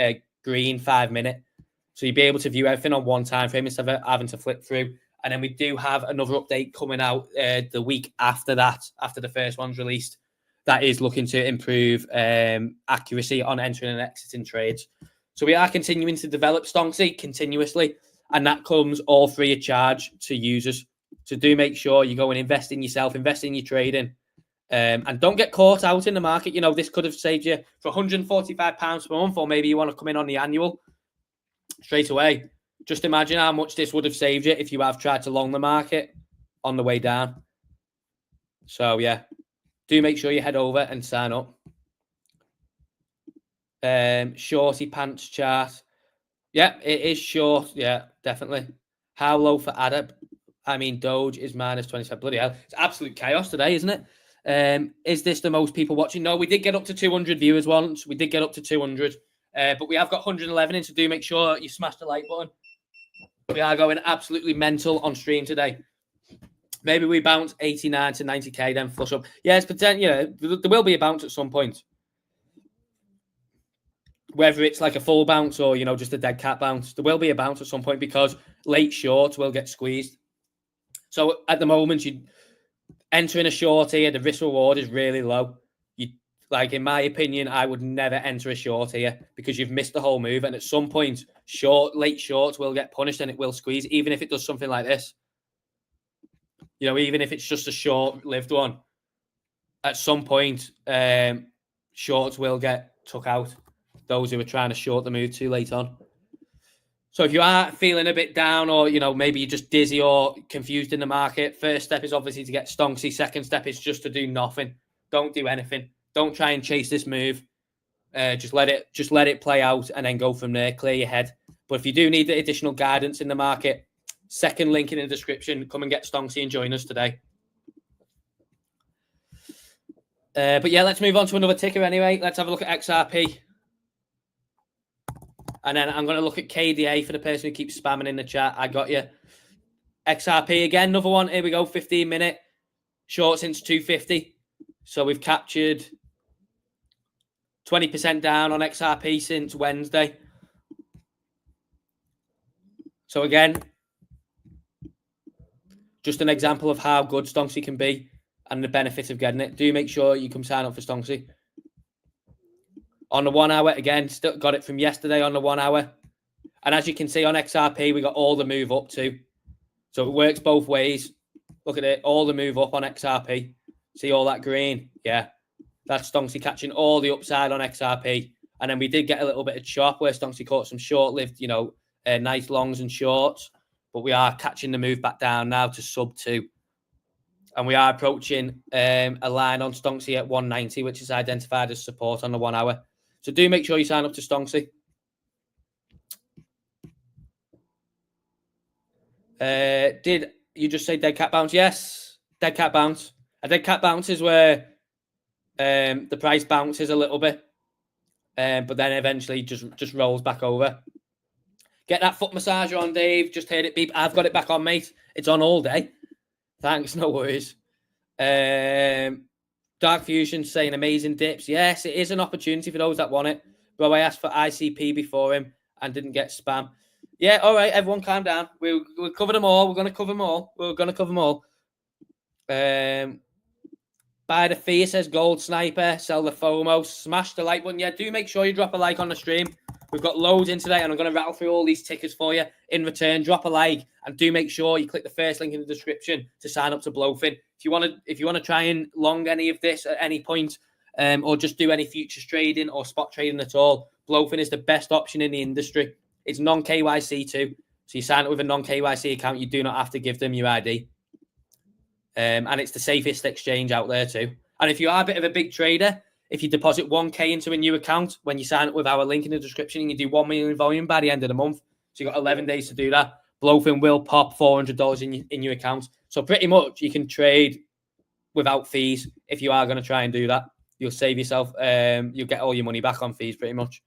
green 5 minute. So you'd be able to view everything on one time frame instead of having to flip through. And then we do have another update coming out the week after that, after the first one's released. That is looking to improve accuracy on entering and exiting trades. So we are continuing to develop Stonksy continuously, and that comes all free of charge to users. So do make sure you go and invest in yourself, invest in your trading, and don't get caught out in the market. This could have saved you for £145 per month, or maybe you want to come in on the annual straight away. Just imagine how much this would have saved you if you have tried to long the market on the way down. So yeah, do make sure you head over and sign up. Shorty pants chart. Yeah, it is short. Yeah, definitely. How low for ADA? I mean, Doge is minus 25. Bloody hell. It's absolute chaos today, isn't it? Is this the most people watching? No, we did get up to 200 viewers once. We did get up to 200. But we have got 111 in, so do make sure you smash the like button. We are going absolutely mental on stream today. Maybe we bounce 89 to 90k, then flush up. Yeah, it's potential. There will be a bounce at some point. Whether it's like a full bounce or, just a dead cat bounce, there will be a bounce at some point because late shorts will get squeezed. So at the moment, you entering a short here, the risk reward is really low. In my opinion, I would never enter a short here because you've missed the whole move. And at some point, late shorts will get punished and it will squeeze, even if it does something like this. Even if it's just a short-lived one, at some point, shorts will get took out. Those who are trying to short the move too late on. So if you are feeling a bit down or, maybe you're just dizzy or confused in the market, first step is obviously to get Stonksy. Second step is just to do nothing. Don't do anything. Don't try and chase this move. Just let it play out and then go from there. Clear your head. But if you do need additional guidance in the market, second link in the description. Come and get Stonksy and join us today. But yeah, let's move on to another ticker anyway. Let's have a look at XRP. And then I'm going to look at KDA for the person who keeps spamming in the chat. I got you. XRP again, another one. Here we go, 15-minute. Short since 250. So we've captured 20% down on XRP since Wednesday. So again, just an example of how good Stonksy can be and the benefit of getting it. Do make sure you come sign up for Stonksy. On the 1 hour, again, still got it from yesterday on the 1 hour. And as you can see on XRP, we got all the move up too. So it works both ways. Look at it, all the move up on XRP. See all that green? Yeah. That's Stonksy catching all the upside on XRP. And then we did get a little bit of chop where Stonksy caught some short-lived, nice longs and shorts. But we are catching the move back down now to sub 2. And we are approaching a line on Stonksy at 190, which is identified as support on the 1 hour. So do make sure you sign up to Stonksy. Did you just say dead cat bounce? Yes, dead cat bounce. A dead cat bounce is where the price bounces a little bit, but then eventually just rolls back over. Get that foot massager on, Dave. Just heard it beep. I've got it back on, mate. It's on all day. Thanks, no worries. Dark Fusion saying amazing dips. Yes, it is an opportunity for those that want it. Bro, I asked for ICP before him and didn't get spam. Yeah, all right, everyone calm down. We'll cover them all. We're going to cover them all. Buy the fear, says Gold Sniper. Sell the FOMO. Smash the like button. Yeah, do make sure you drop a like on the stream. We've got loads in today, and I'm going to rattle through all these tickers for you. In return, drop a like, and do make sure you click the first link in the description to sign up to BLOFIN. If you want to try and long any of this at any point, or just do any futures trading or spot trading at all, BLOFIN is the best option in the industry. It's non-KYC too. So you sign up with a non-KYC account, you do not have to give them your ID. And it's the safest exchange out there too. And if you are a bit of a big trader, if you deposit 1K into a new account, when you sign up with our link in the description, and you do 1 million volume by the end of the month, so you've got 11 days to do that, BLOFIN will pop $400 in your account. So pretty much you can trade without fees if you are going to try and do that. You'll save yourself, you'll get all your money back on fees pretty much.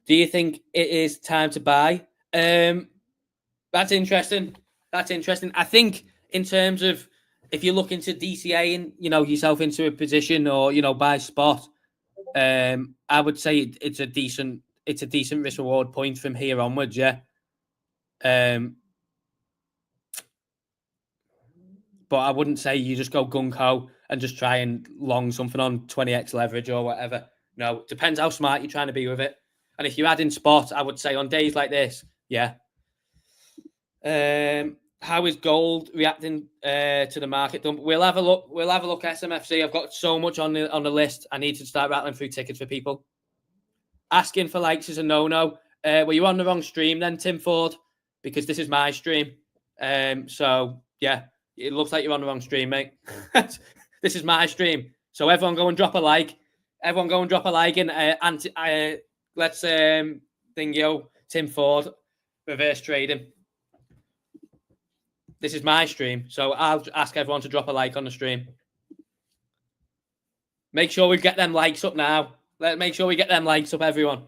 Do you think it is time to buy? That's interesting. I think in terms of if you're looking to DCA and yourself into a position or buy spot, I would say it's a decent risk reward point from here onwards. Yeah. But I wouldn't say you just go gung ho and just try and long something on 20x leverage or whatever. No, depends how smart you're trying to be with it. And if you add in spot, I would say on days like this, yeah. How is gold reacting to the market dump? We'll have a look. SMFC. I've got so much on the list. I need to start rattling through tickets for people. Asking for likes is a no-no. Well, you're on the wrong stream then, Tim Ford, because this is my stream. So yeah, it looks like you're on the wrong stream, mate. This is my stream. So everyone go and drop a like. And let's Tim Ford reverse trading. This is my stream, so I'll ask everyone to drop a like on the stream. Make sure we get them likes up now. Make sure we get them likes up, everyone.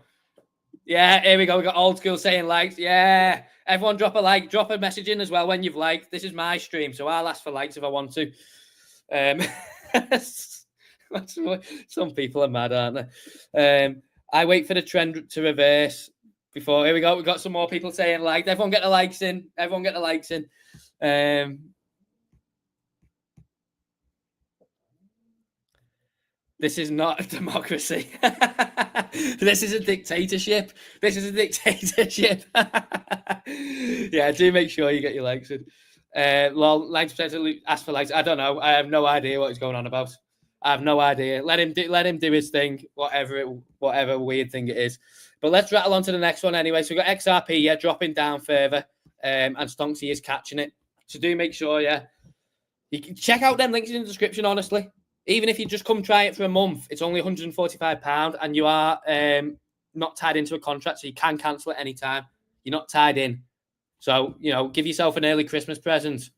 Yeah, here we go. We got old school saying likes. Yeah, everyone drop a like. Drop a message in as well when you've liked. This is my stream, so I'll ask for likes if I want to. Some people are mad, aren't they? I wait for the trend to reverse before. Here we go. We've got some more people saying like. Everyone get the likes in. This is not a democracy. This is a dictatorship. Yeah, do make sure you get your likes in. Well, likes potentially ask for likes. I don't know. I have no idea what he's going on about. I have no idea. Let him do his thing, whatever weird thing it is. But let's rattle on to the next one anyway. So we've got XRP, dropping down further, and Stonksy is catching it. So do make sure, you can check out them links in the description, honestly. Even if you just come try it for a month, it's only £145 and you are not tied into a contract, so you can cancel at any time. You're not tied in. So, give yourself an early Christmas present.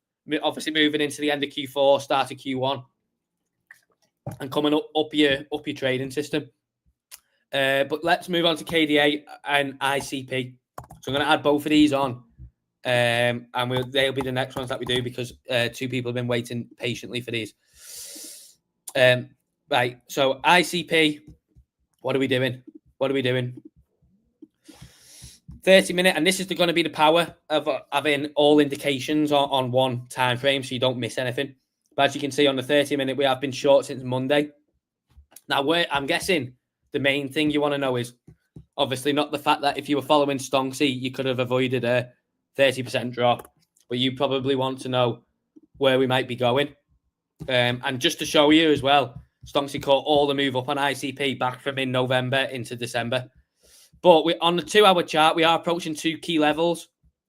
Obviously moving into the end of Q4, start of Q1. And coming up your trading system. But let's move on to KDA and ICP. So I'm going to add both of these on. And they'll be the next ones that we do because 2 people have been waiting patiently for these. Right, so ICP, what are we doing? 30-minute, and this is going to be the power of having all indications on one time frame so you don't miss anything. But as you can see on the 30-minute, we have been short since Monday. Now, I'm guessing the main thing you want to know is obviously not the fact that if you were following Stonksy, you could have avoided a 30% drop, but you probably want to know where we might be going. And just to show you as well, Stonksy caught all the move up on ICP back from in November into December. But we on the 2-hour chart, we are approaching 2 key levels.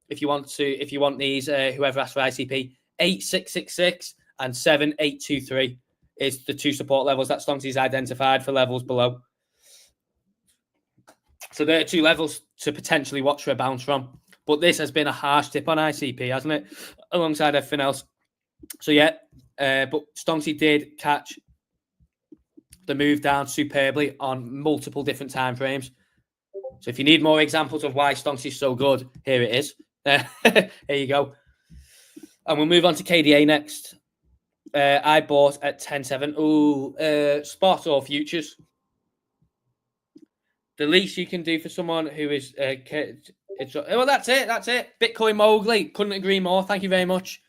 If you want these, whoever asked for ICP, 8666 and 7823 is the 2 support levels that Stonksy's identified for levels below. So there are 2 levels to potentially watch for a bounce from. But this has been a harsh tip on ICP, hasn't it? Alongside everything else. So yeah, but Stonksy did catch the move down superbly on multiple different time frames. So if you need more examples of why Stonksy is so good, here it is. Here you go. And we'll move on to KDA next. I bought at 10.7. Ooh, spot or futures. The least you can do for someone who is... well, that's it. That's it. Bitcoin Mowgli. Couldn't agree more. Thank you very much.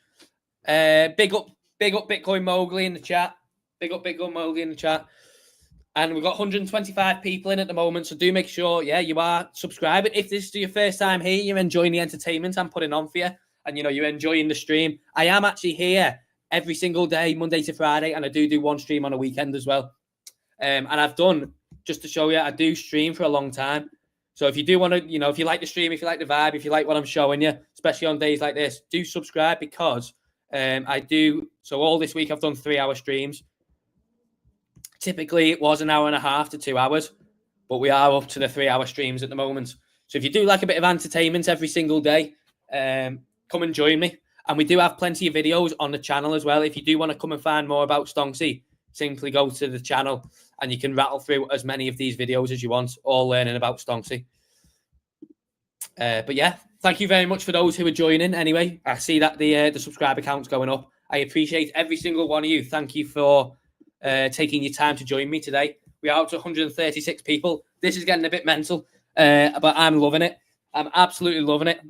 Big up Bitcoin Mowgli in the chat. Big up Mowgli in the chat. And we've got 125 people in at the moment, so do make sure, you are subscribing. If this is your first time here, you're enjoying the entertainment I'm putting on for you, and you're enjoying the stream. I am actually here every single day, Monday to Friday, and I do one stream on a weekend as well. And I've done, just to show you, I do stream for a long time. So if you do want to, if you like the stream, if you like the vibe, if you like what I'm showing you, especially on days like this, do subscribe because I do. So all this week I've done 3-hour streams. Typically, it was an hour and a half to 2 hours, but we are up to the 3-hour streams at the moment. So if you do like a bit of entertainment every single day, come and join me. And we do have plenty of videos on the channel as well. If you do want to come and find more about Stonksy, simply go to the channel and you can rattle through as many of these videos as you want, all learning about Stonksy. But yeah, thank you very much for those who are joining. Anyway, I see that the subscriber count's going up. I appreciate every single one of you. Thank you for taking your time to join me today. We are up to 136 people. This is getting a bit mental, but I'm loving it. I'm absolutely loving it.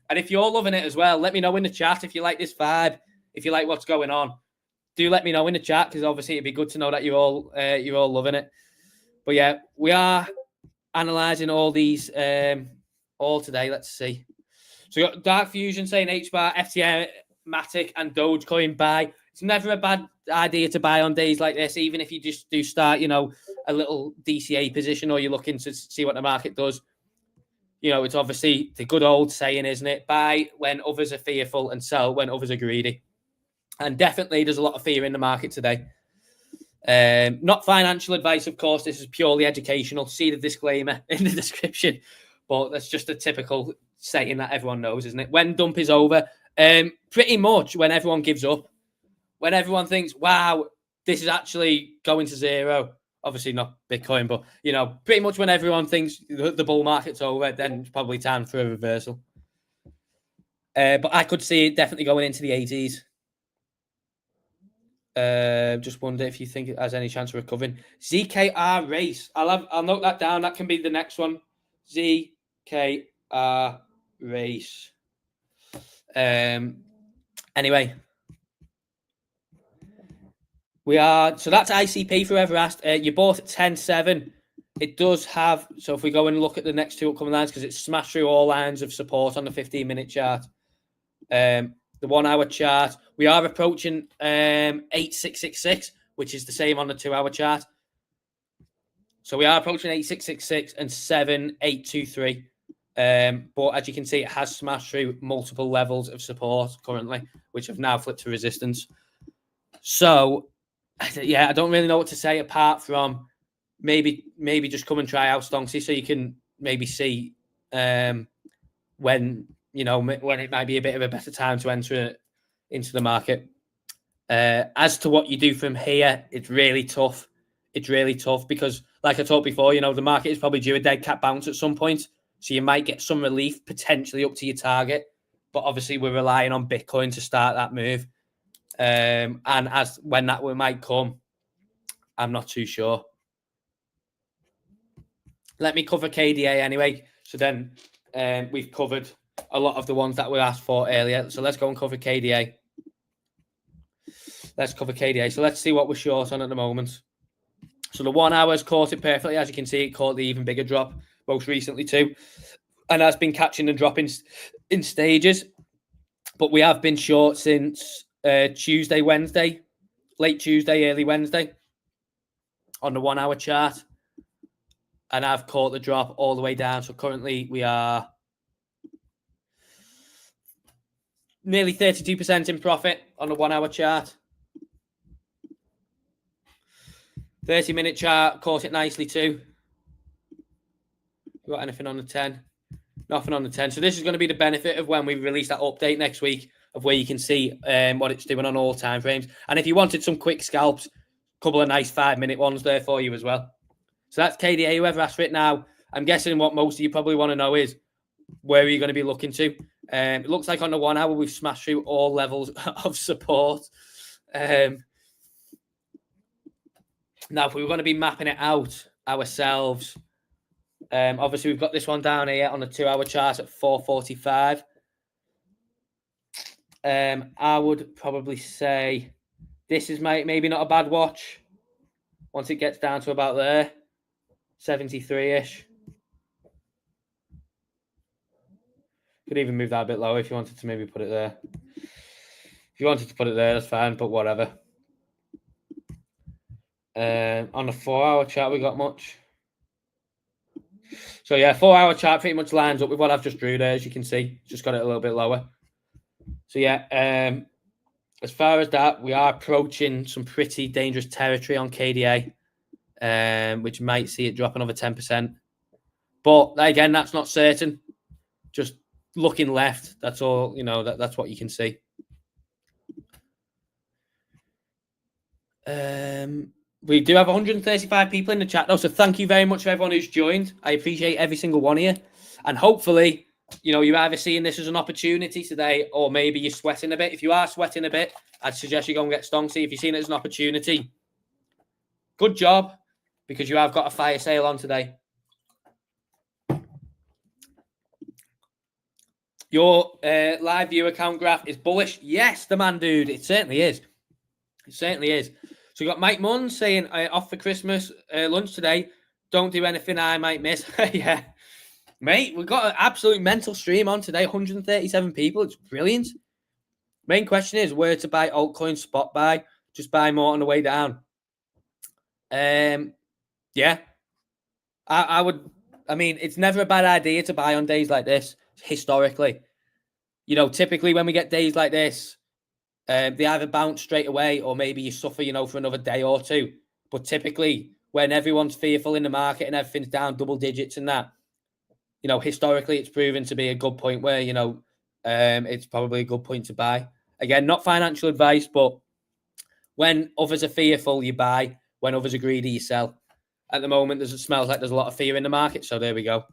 And if you're loving it as well, let me know in the chat if you like this vibe, if you like what's going on. Do let me know in the chat because obviously it'd be good to know that you're all loving it. But yeah, we are analysing all these all today. Let's see. So we got Dark Fusion saying HBAR, FTM, Matic, and Dogecoin buy. It's never a bad idea to buy on days like this, even if you just do start, a little DCA position or you're looking to see what the market does. It's obviously the good old saying, isn't it? Buy when others are fearful and sell when others are greedy. And definitely there's a lot of fear in the market today. Not financial advice, of course. This is purely educational. See the disclaimer in the description. But that's just a typical saying that everyone knows, isn't it? When dump is over, pretty much when everyone gives up. When everyone thinks, wow, this is actually going to zero. Obviously not Bitcoin, but, pretty much when everyone thinks the bull market's over, then it's probably time for a reversal. But I could see it definitely going into the 80s. Just wonder if you think it has any chance of recovering. ZKR race. I'll note that down. That can be the next one. ZKR race. Anyway. So that's ICP for whoever asked. You bought at 10.7. It does have, so if we go and look at the next 2 upcoming lines, because it's smashed through all lines of support on the 15-minute chart. The 1-hour chart, we are approaching 8666, which is the same on the 2-hour chart. So we are approaching 8666 and 7823. But as you can see, it has smashed through multiple levels of support currently, which have now flipped to resistance. So, yeah, I don't really know what to say apart from maybe just come and try out Stonksy so you can maybe see when it might be a bit of a better time to enter into the market. As to what you do from here, it's really tough. It's really tough because, like I talked before, the market is probably due a dead cat bounce at some point. So you might get some relief potentially up to your target. But obviously, we're relying on Bitcoin to start that move. And as when that might come, I'm not too sure. Let me cover KDA anyway. So then we've covered a lot of the ones that were asked for earlier. So let's go and cover KDA. Let's cover KDA. So let's see what we're short on at the moment. So the 1 hour's caught it perfectly. As you can see, it caught the even bigger drop most recently too, and has been catching and dropping in stages. But we have been short since Tuesday, Wednesday, late Tuesday, early Wednesday on the 1 hour chart. And I've caught the drop all the way down. So currently we are nearly 32% in profit on the 1 hour chart. 30-minute chart, caught it nicely too. Got anything on the 10? Nothing on the 10. So this is going to be the benefit of when we release that update next week of where you can see what it's doing on all time frames. And if you wanted some quick scalps, a couple of nice 5-minute ones there for you as well. So that's KDA, whoever asked for it now. I'm guessing what most of you probably want to know is where are you going to be looking to? It looks like on the 1 hour, we've smashed through all levels of support. Now, if we were going to be mapping it out ourselves, obviously we've got this one down here on the 2 hour chart at 445. I would probably say this is maybe not a bad watch. Once it gets down to about there, 73-ish. Could even move that a bit lower if you wanted to maybe put it there. If you wanted to put it there, that's fine, but whatever. On the 4 hour chart, we got much. So yeah, 4 hour chart pretty much lines up with what I've just drew there, as you can see. Just got it a little bit lower. So yeah, as far as that, we are approaching some pretty dangerous territory on KDA, which might see it drop another 10%. But again, that's not certain. Just looking left, that's all, that's what you can see. We do have 135 people in the chat though, so thank you very much for everyone who's joined. I appreciate every single one of you. And hopefully, you're either seeing this as an opportunity today or maybe you're sweating a bit. If you are sweating a bit, I'd suggest you go and get Stonksy. If you're seeing it as an opportunity, good job, because you have got a fire sale on today. Your live viewer count graph is bullish. Yes, the man, dude. It certainly is. It certainly is. So we got Mike Munn saying, off for Christmas lunch today. Don't do anything I might miss. Yeah. Mate, we've got an absolute mental stream on today. 137 people. It's brilliant. Main question is where to buy altcoin spot buy. Just buy more on the way down. Yeah. I would. I mean, it's never a bad idea to buy on days like this, historically. Typically when we get days like this, they either bounce straight away or maybe you suffer, for another day or two. But typically, when everyone's fearful in the market and everything's down double digits and that, historically, it's proven to be a good point where, it's probably a good point to buy. Again, not financial advice, but when others are fearful, you buy. When others are greedy, you sell. At the moment, it smells like there's a lot of fear in the market. So there we go.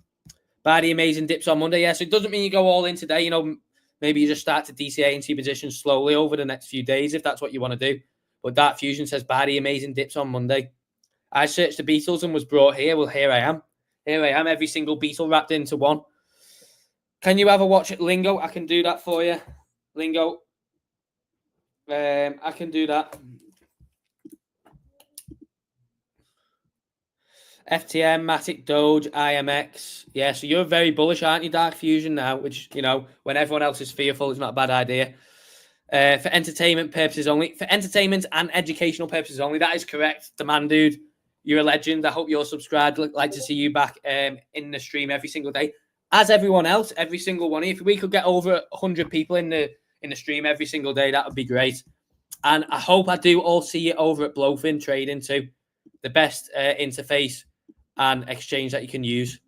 Buy the amazing dips on Monday. Yes, it doesn't mean you go all in today. Maybe you just start to DCA into your position slowly over the next few days if that's what you want to do. But Dark Fusion says, buy the amazing dips on Monday. I searched the Beatles and was brought here. Well, here I am. Here I am, every single Beatle wrapped into one. Can you have a watch at Lingo? I can do that for you. Lingo. I can do that. FTM, Matic, Doge, IMX. Yeah, so you're very bullish, aren't you, Dark Fusion now? Which, when everyone else is fearful, it's not a bad idea. For entertainment purposes only. For entertainment and educational purposes only. That is correct. The man, dude. You're a legend. I hope you're subscribed. I'd like to see you back in the stream every single day. As everyone else, every single one. If we could get over 100 people in the stream every single day, that would be great. And I hope I do all see you over at BLOFIN trading too. The best interface and exchange that you can use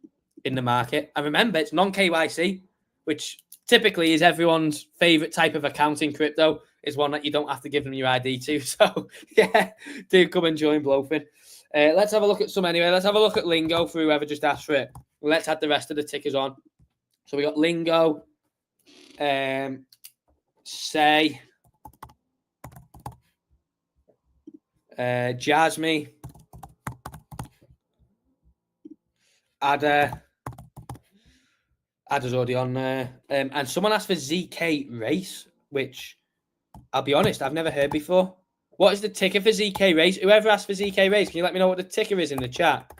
in the market. And remember, it's non-KYC, which typically is everyone's favorite type of account in crypto, is one that you don't have to give them your ID to. So, yeah, do come and join BLOFIN. Let's have a look at some anyway. Let's have a look at Lingo for whoever just asked for it. Let's add the rest of the tickers on. So we got Lingo, Say, Jasmine, Adder's already on there. And someone asked for ZK Race, which I'll be honest, I've never heard before. What is the ticker for ZK Race? Whoever asked for ZK Race, can you let me know what the ticker is in the chat?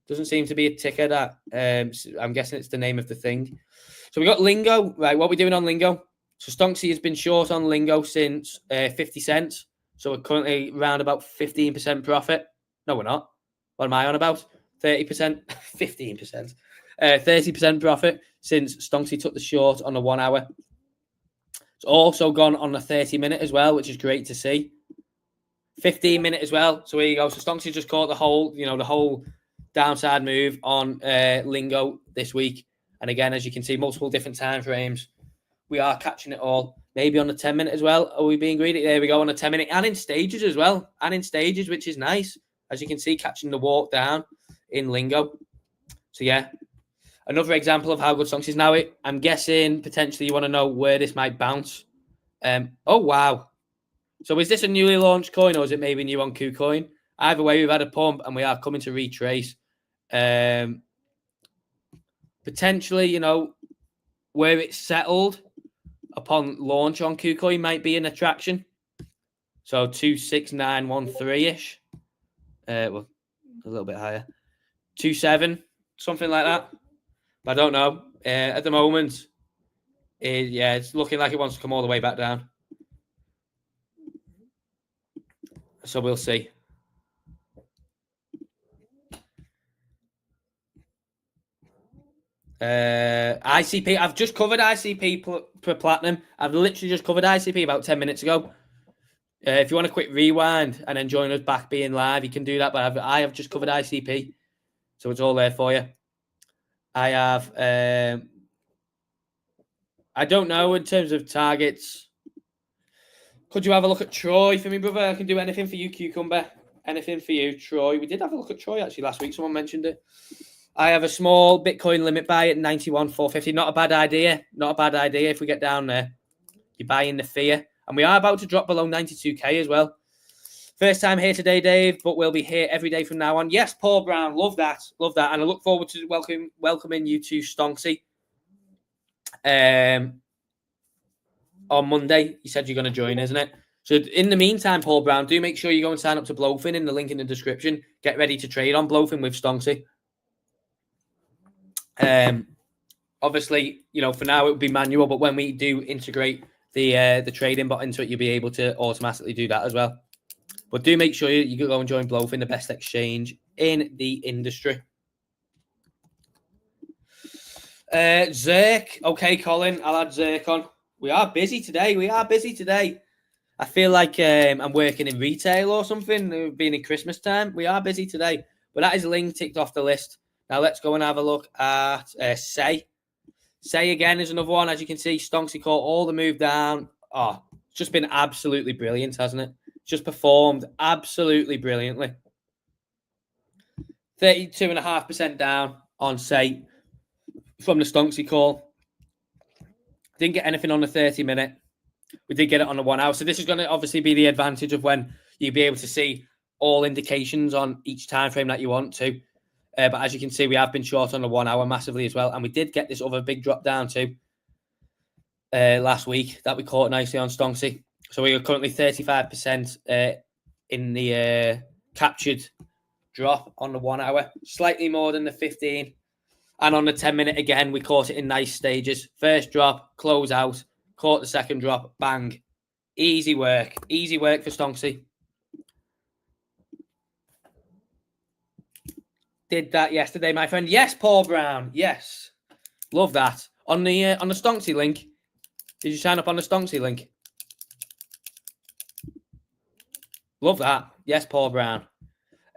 Doesn't seem to be a ticker that. I'm guessing it's the name of the thing. So we got Lingo. Right, what are we doing on Lingo? So Stonksy has been short on Lingo since 50 cents. So we're currently around about 15% profit. No, we're not. What am I on about? 30%? 15%. 30% profit since Stonksy took the short on the 1 hour. It's also gone on the 30-minute as well, which is great to see. 15-minute as well. So here you go. So Stonksy just caught the whole downside move on Lingo this week. And again, as you can see, multiple different time frames. We are catching it all. Maybe on the 10-minute as well. Are we being greedy? There we go on the 10-minute and in stages as well. And in stages, which is nice. As you can see, catching the walk down in Lingo. So yeah, another example of how good Stonksy is. Now, I'm guessing potentially you want to know where this might bounce. Oh, wow. So is this a newly launched coin or is it maybe new on KuCoin? Either way, we've had a pump and we are coming to retrace. Potentially, where it's settled upon launch on KuCoin might be an attraction. So 26913-ish. Well, a little bit higher. 27, something like that. But I don't know. At the moment, it's looking like it wants to come all the way back down. So we'll see. ICP. I've just covered ICP per platinum. I've literally just covered ICP about 10 minutes ago. If you want a quick rewind and then join us back being live, you can do that. But I have just covered ICP. So it's all there for you. I have... I don't know in terms of targets. Could you have a look at Troy for me, brother? I can do anything for you, Cucumber. Anything for you, Troy. We did have a look at Troy, actually, last week. Someone mentioned it. I have a small Bitcoin limit buy at 91,450. Not a bad idea. Not a bad idea if we get down there. You're buying the fear. And we are about to drop below 92K as well. First time here today, Dave, but we'll be here every day from now on. Yes, Paul Brown. Love that. Love that. And I look forward to welcoming you to Stonksy. On Monday, you said you're going to join, isn't it? So in the meantime, Paul Brown, do make sure you go and sign up to BLOFIN in the link in the description. Get ready to trade on BLOFIN with Stonksy. Obviously, for now it would be manual, but when we do integrate the trading bot into it, you'll be able to automatically do that as well. But do make sure you go and join BLOFIN, the best exchange in the industry. Zerk. Okay, Colin, I'll add Zerk on. We are busy today. I feel like I'm working in retail or something, being in Christmas time. We are busy today. But that is Ling ticked off the list. Now let's go and have a look at Say. Say again is another one. As you can see, Stonksy caught all the move down. Oh, it's just been absolutely brilliant, hasn't it? Just performed absolutely brilliantly. 32.5% down on Say from the Stonksy call. Didn't get anything on the 30-minute. We did get it on the 1 hour. So this is going to obviously be the advantage of when you'll be able to see all indications on each time frame that you want to. But as you can see, we have been short on the 1 hour massively as well. And we did get this other big drop down too last week that we caught nicely on Stonksy. So we are currently 35% in the captured drop on the 1 hour. Slightly more than the 15. And on the 10-minute, again, we caught it in nice stages. First drop, close out. Caught the second drop, bang. Easy work. Easy work for Stonksy. Did that yesterday, my friend. Yes, Paul Brown. Yes. Love that. On the Stonksy link. Did you sign up on the Stonksy link? Love that. Yes, Paul Brown.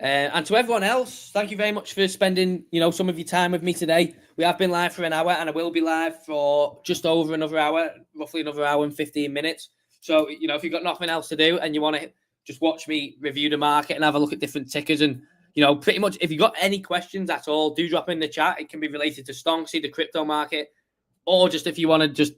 And to everyone else, thank you very much for spending, some of your time with me today. We have been live for an hour, and I will be live for just over another hour, roughly another hour and 15 minutes. So, if you've got nothing else to do and you want to just watch me review the market and have a look at different tickers and, pretty much if you've got any questions at all, do drop in the chat. It can be related to Stonksy, the crypto market, or just if you want to just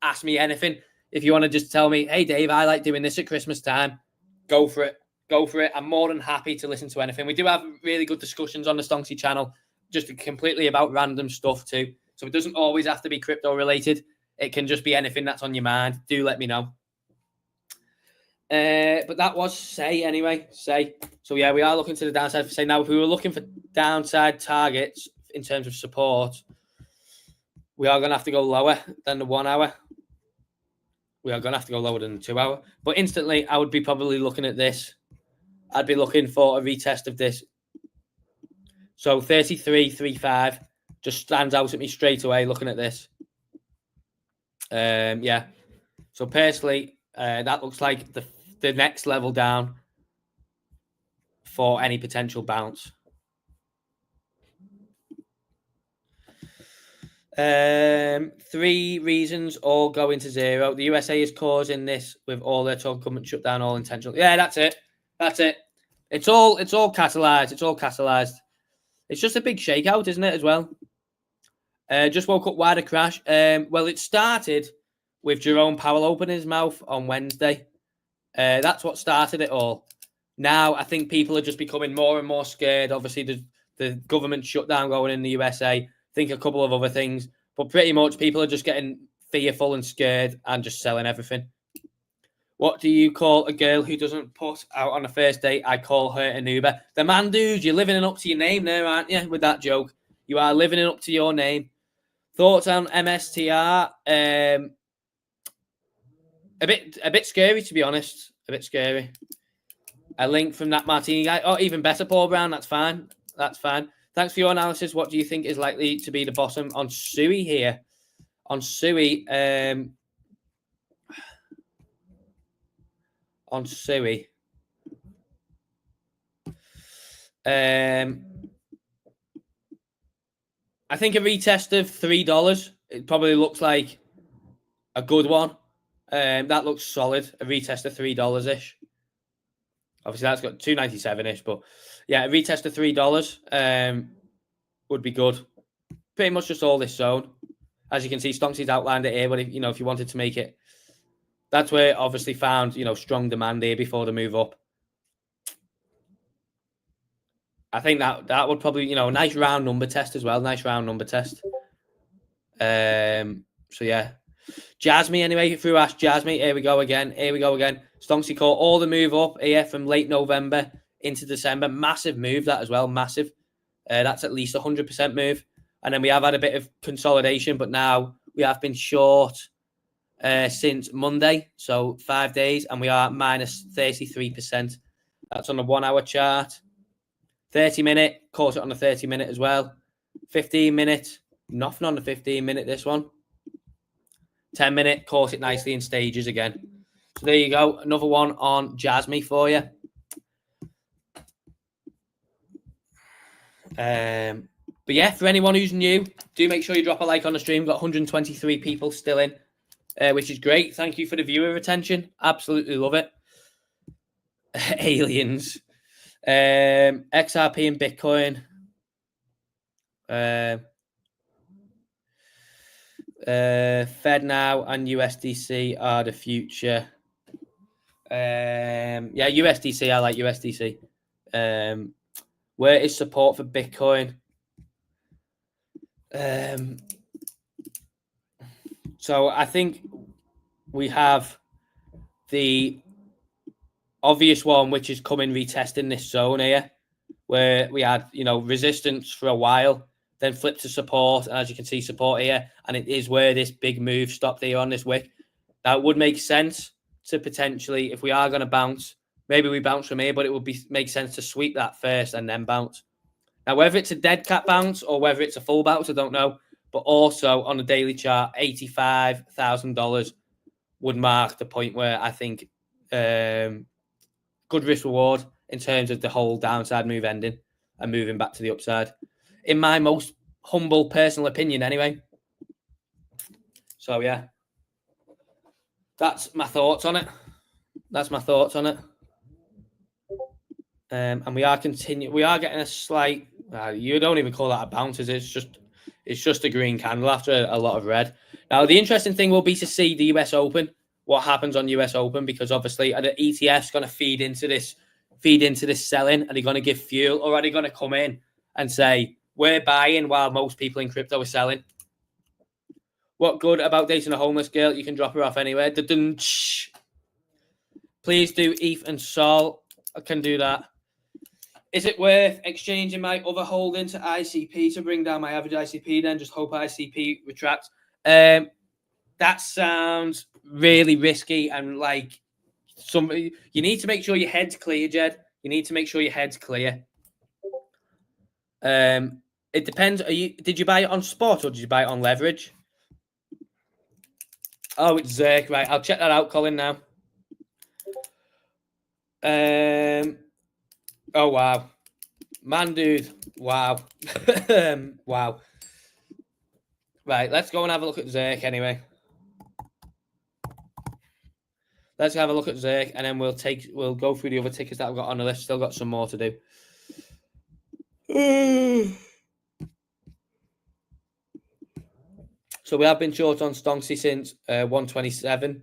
ask me anything. If you want to just tell me, hey, Dave, I like doing this at Christmas time, go for it. Go for it. I'm more than happy to listen to anything. We do have really good discussions on the Stonksy channel, just completely about random stuff too. So it doesn't always have to be crypto related. It can just be anything that's on your mind. Do let me know. But that was Say anyway. Say. So yeah, we are looking to the downside for Say. Now, if we were looking for downside targets in terms of support, we are going to have to go lower than the 1 hour. We are going to have to go lower than the 2 hour. But instantly, I would be probably looking at this. I'd be looking for a retest of this. So 33.35 just stands out at me straight away looking at this. Yeah. So personally, that looks like the next level down for any potential bounce. 3 reasons all go into zero. The USA is causing this with all their total government shutdown, all intentional. Yeah, that's it. That's it. It's all catalyzed. It's all catalyzed. It's just a big shakeout, isn't it, as well? Just woke up wider crash. Well, it started with Jerome Powell opening his mouth on Wednesday. That's what started it all. Now, I think people are just becoming more and more scared. Obviously, the government shutdown going in the USA. I think a couple of other things. But pretty much people are just getting fearful and scared and just selling everything. What do you call a girl who doesn't put out on a first date? I call her an Uber. The man, dude, you're living it up to your name there, aren't you, with that joke? You are living it up to your name. Thoughts on MSTR? A bit scary, to be honest. A bit scary. A link from that Martini guy. Oh, even better, Paul Brown. That's fine. That's fine. Thanks for your analysis. What do you think is likely to be the bottom on Sui here? On Sui, I think a retest of $3. It probably looks like a good one. That looks solid. A retest of $3 ish. Obviously, that's got 297 ish, but yeah, a retest of $3 would be good. Pretty much just all this zone. As you can see, Stonksy's outlined it here, but if you wanted to make it, that's where it obviously found strong demand here before the move up. I think that would probably a nice round number test as well. Nice round number test. So yeah. Jasmine, anyway, through Ask Jasmine. Here we go again. Stonksy caught all the move up here from late November into December. Massive move, that as well. Massive. That's at least 100% move. And then we have had a bit of consolidation, but now we have been short since Monday. So 5 days, and we are minus 33%. That's on the 1 hour chart. 30-minute, caught it on the 30-minute as well. 15-minute, nothing on the 15-minute, this one. 10-minute, caught it nicely in stages again. So there you go. Another one on Jasmine for you. But yeah, for anyone who's new, do make sure you drop a like on the stream. We've got 123 people still in, which is great. Thank you for the viewer retention. Absolutely love it. Aliens. XRP and Bitcoin. Fed now and USDC are the future. Yeah, USDC. I like USDC. Where is support for Bitcoin? So I think we have the obvious one, which is coming retesting this zone here, where we had resistance for a while, then flipped to support, and as you can see, support here, and it is where this big move stopped here on this wick. That would make sense to potentially, if we are going to bounce, maybe we bounce from here, but it would make sense to sweep that first and then bounce. Now, whether it's a dead cat bounce or whether it's a full bounce, I don't know. But also on the daily chart, $85,000 would mark the point where I think good risk reward in terms of the whole downside move ending and moving back to the upside. In my most humble personal opinion, anyway. So, yeah. That's my thoughts on it. And we are getting a slight. You don't even call that a bounce, is it? It's just a green candle after a lot of red. Now, the interesting thing will be to see the US Open, what happens on US Open, because obviously the ETF's going to feed into this selling. Are they going to give fuel, or are they going to come in and say we're buying while most people in crypto are selling? What good about dating a homeless girl? You can drop her off anywhere. Please Please do ETH and Sol. I can do that. Is it worth exchanging my other holding to ICP to bring down my average ICP? Then just hope ICP retracts. That sounds really risky and like you need to make sure your head's clear, Jed. You need to make sure your head's clear. It depends. Did you buy it on spot or did you buy it on leverage? Oh, it's Zerk, right? I'll check that out, Colin. Now. Oh wow, man, dude, wow, wow. Right, let's go and have a look at Zerk anyway. Let's have a look at Zerk, and then we'll go through the other tickets that I've got on the list. Still got some more to do. So we have been short on Stonksy since 127.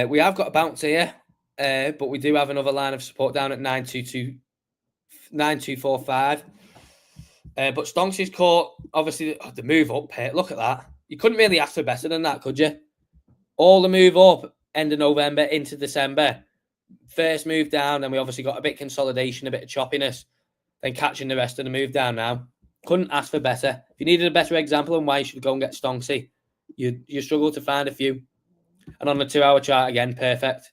We have got a bounce here, but we do have another line of support down at 9245. But Stonksy's caught, obviously, the move up here. Look at that. You couldn't really ask for better than that, could you? All the move up, end of November into December. First move down, then we obviously got a bit of consolidation, a bit of choppiness, then catching the rest of the move down now. Couldn't ask for better. If you needed a better example on why you should go and get Stonksy, you struggle to find a few. And on the 2-hour chart again, perfect.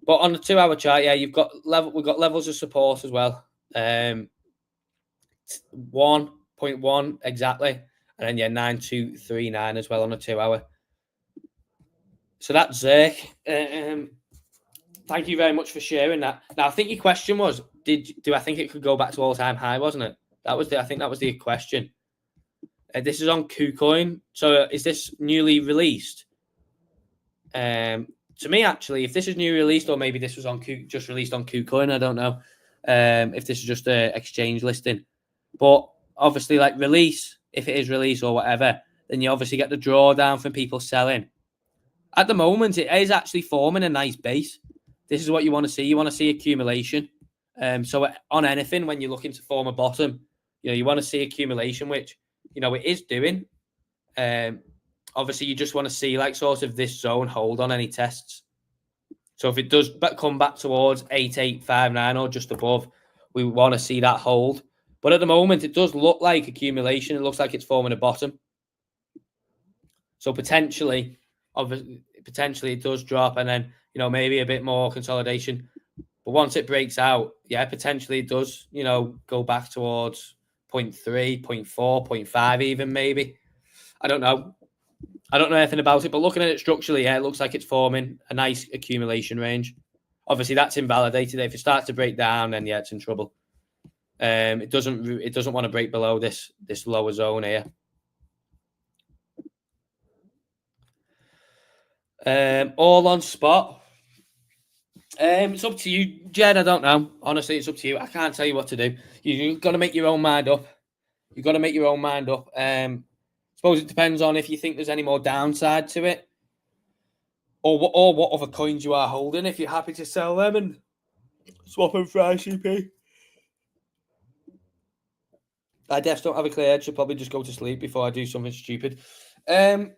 But on the 2-hour chart, yeah, we've got levels of support as well. 1.1 exactly, and then 9239 as well on the 2-hour. So that's Zerk. Thank you very much for sharing that. Now I think your question was, do I think it could go back to all-time high? Wasn't it? I think that was the question. This is on KuCoin. So is this newly released? To me, actually, if this is newly released, or maybe this was just released on KuCoin, I don't know. If this is just an exchange listing. But obviously, like release, if it is release or whatever, then you obviously get the drawdown from people selling. At the moment, it is actually forming a nice base. This is what you want to see. You want to see accumulation. So on anything, when you're looking to form a bottom, you want to see accumulation, which, it is doing. Obviously, you just want to see like sort of this zone hold on any tests. So if it does come back towards 8859 or just above, we want to see that hold. But at the moment, it does look like accumulation. It looks like it's forming a bottom. So potentially it does drop, and then maybe a bit more consolidation. But once it breaks out, potentially it does go back towards 0.3, 0.4, 0.5 even maybe. I don't know anything about it, but looking at it structurally, it looks like it's forming a nice accumulation range. Obviously, that's invalidated. If it starts to break down, then it's in trouble. It doesn't want to break below this lower zone here. All on spot. It's up to you, Jed. I don't know. Honestly, it's up to you. I can't tell you what to do. You've got to make your own mind up. Suppose it depends on if you think there's any more downside to it, or what other coins you are holding. If you're happy to sell them and swap them for ICP. I definitely don't have a clear head. Should probably just go to sleep before I do something stupid. Thing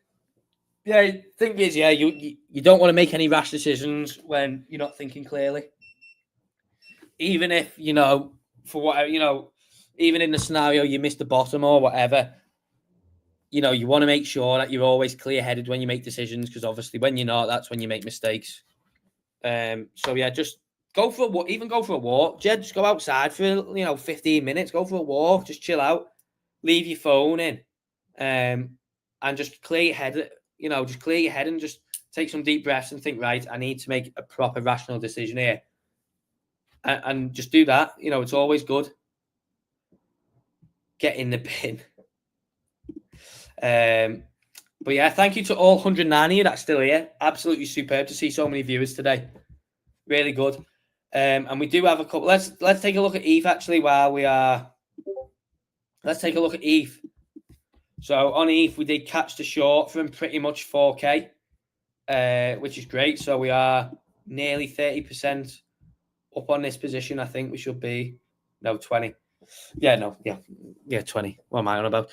is, you don't want to make any rash decisions when you're not thinking clearly. Even if, for whatever, even in the scenario you missed the bottom or whatever, you want to make sure that you're always clear-headed when you make decisions, because obviously when you're not, that's when you make mistakes. Just go for a walk. Jed, just go outside for 15 minutes. Go for a walk. Just chill out. Leave your phone in, and just clear your head. Just clear your head and just take some deep breaths and think. Right, I need to make a proper rational decision here, and just do that. It's always good. Get in the bin. But thank you to all 190 that's still here. Absolutely superb to see so many viewers today. Really good. And we do have a couple. Let's take a look at ETH actually while we are. Let's take a look at ETH. So on ETH, we did catch the short from pretty much 4K, which is great. So we are nearly 30% up on this position. I think we should be 20. 20. What am I on about?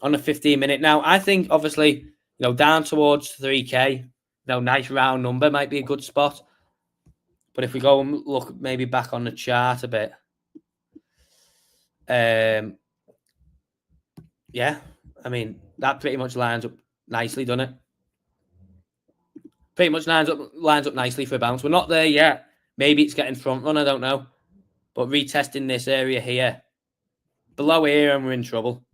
On a 15-minute. Now, I think obviously, down towards 3K, nice round number might be a good spot. But if we go and look maybe back on the chart a bit, yeah, I mean, that pretty much lines up nicely, doesn't it? Pretty much lines up nicely for a bounce. We're not there yet. Maybe it's getting front run, I don't know. But retesting this area here, below here, and we're in trouble.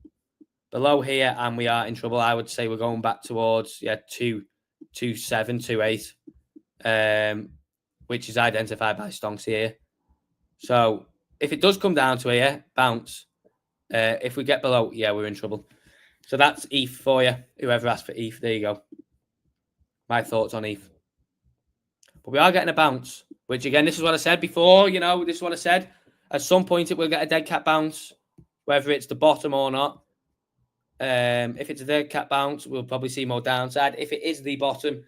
Below here, and we are in trouble. I would say we're going back towards 2.7, 2.8, which is identified by Stonksy here. So if it does come down to here, bounce. If we get below, we're in trouble. So that's ETH for you. Whoever asked for ETH, there you go. My thoughts on ETH. But we are getting a bounce, which again, this is what I said before. This is what I said. At some point, it will get a dead cat bounce, whether it's the bottom or not. If it's a dead cat bounce, we'll probably see more downside. If it is the bottom,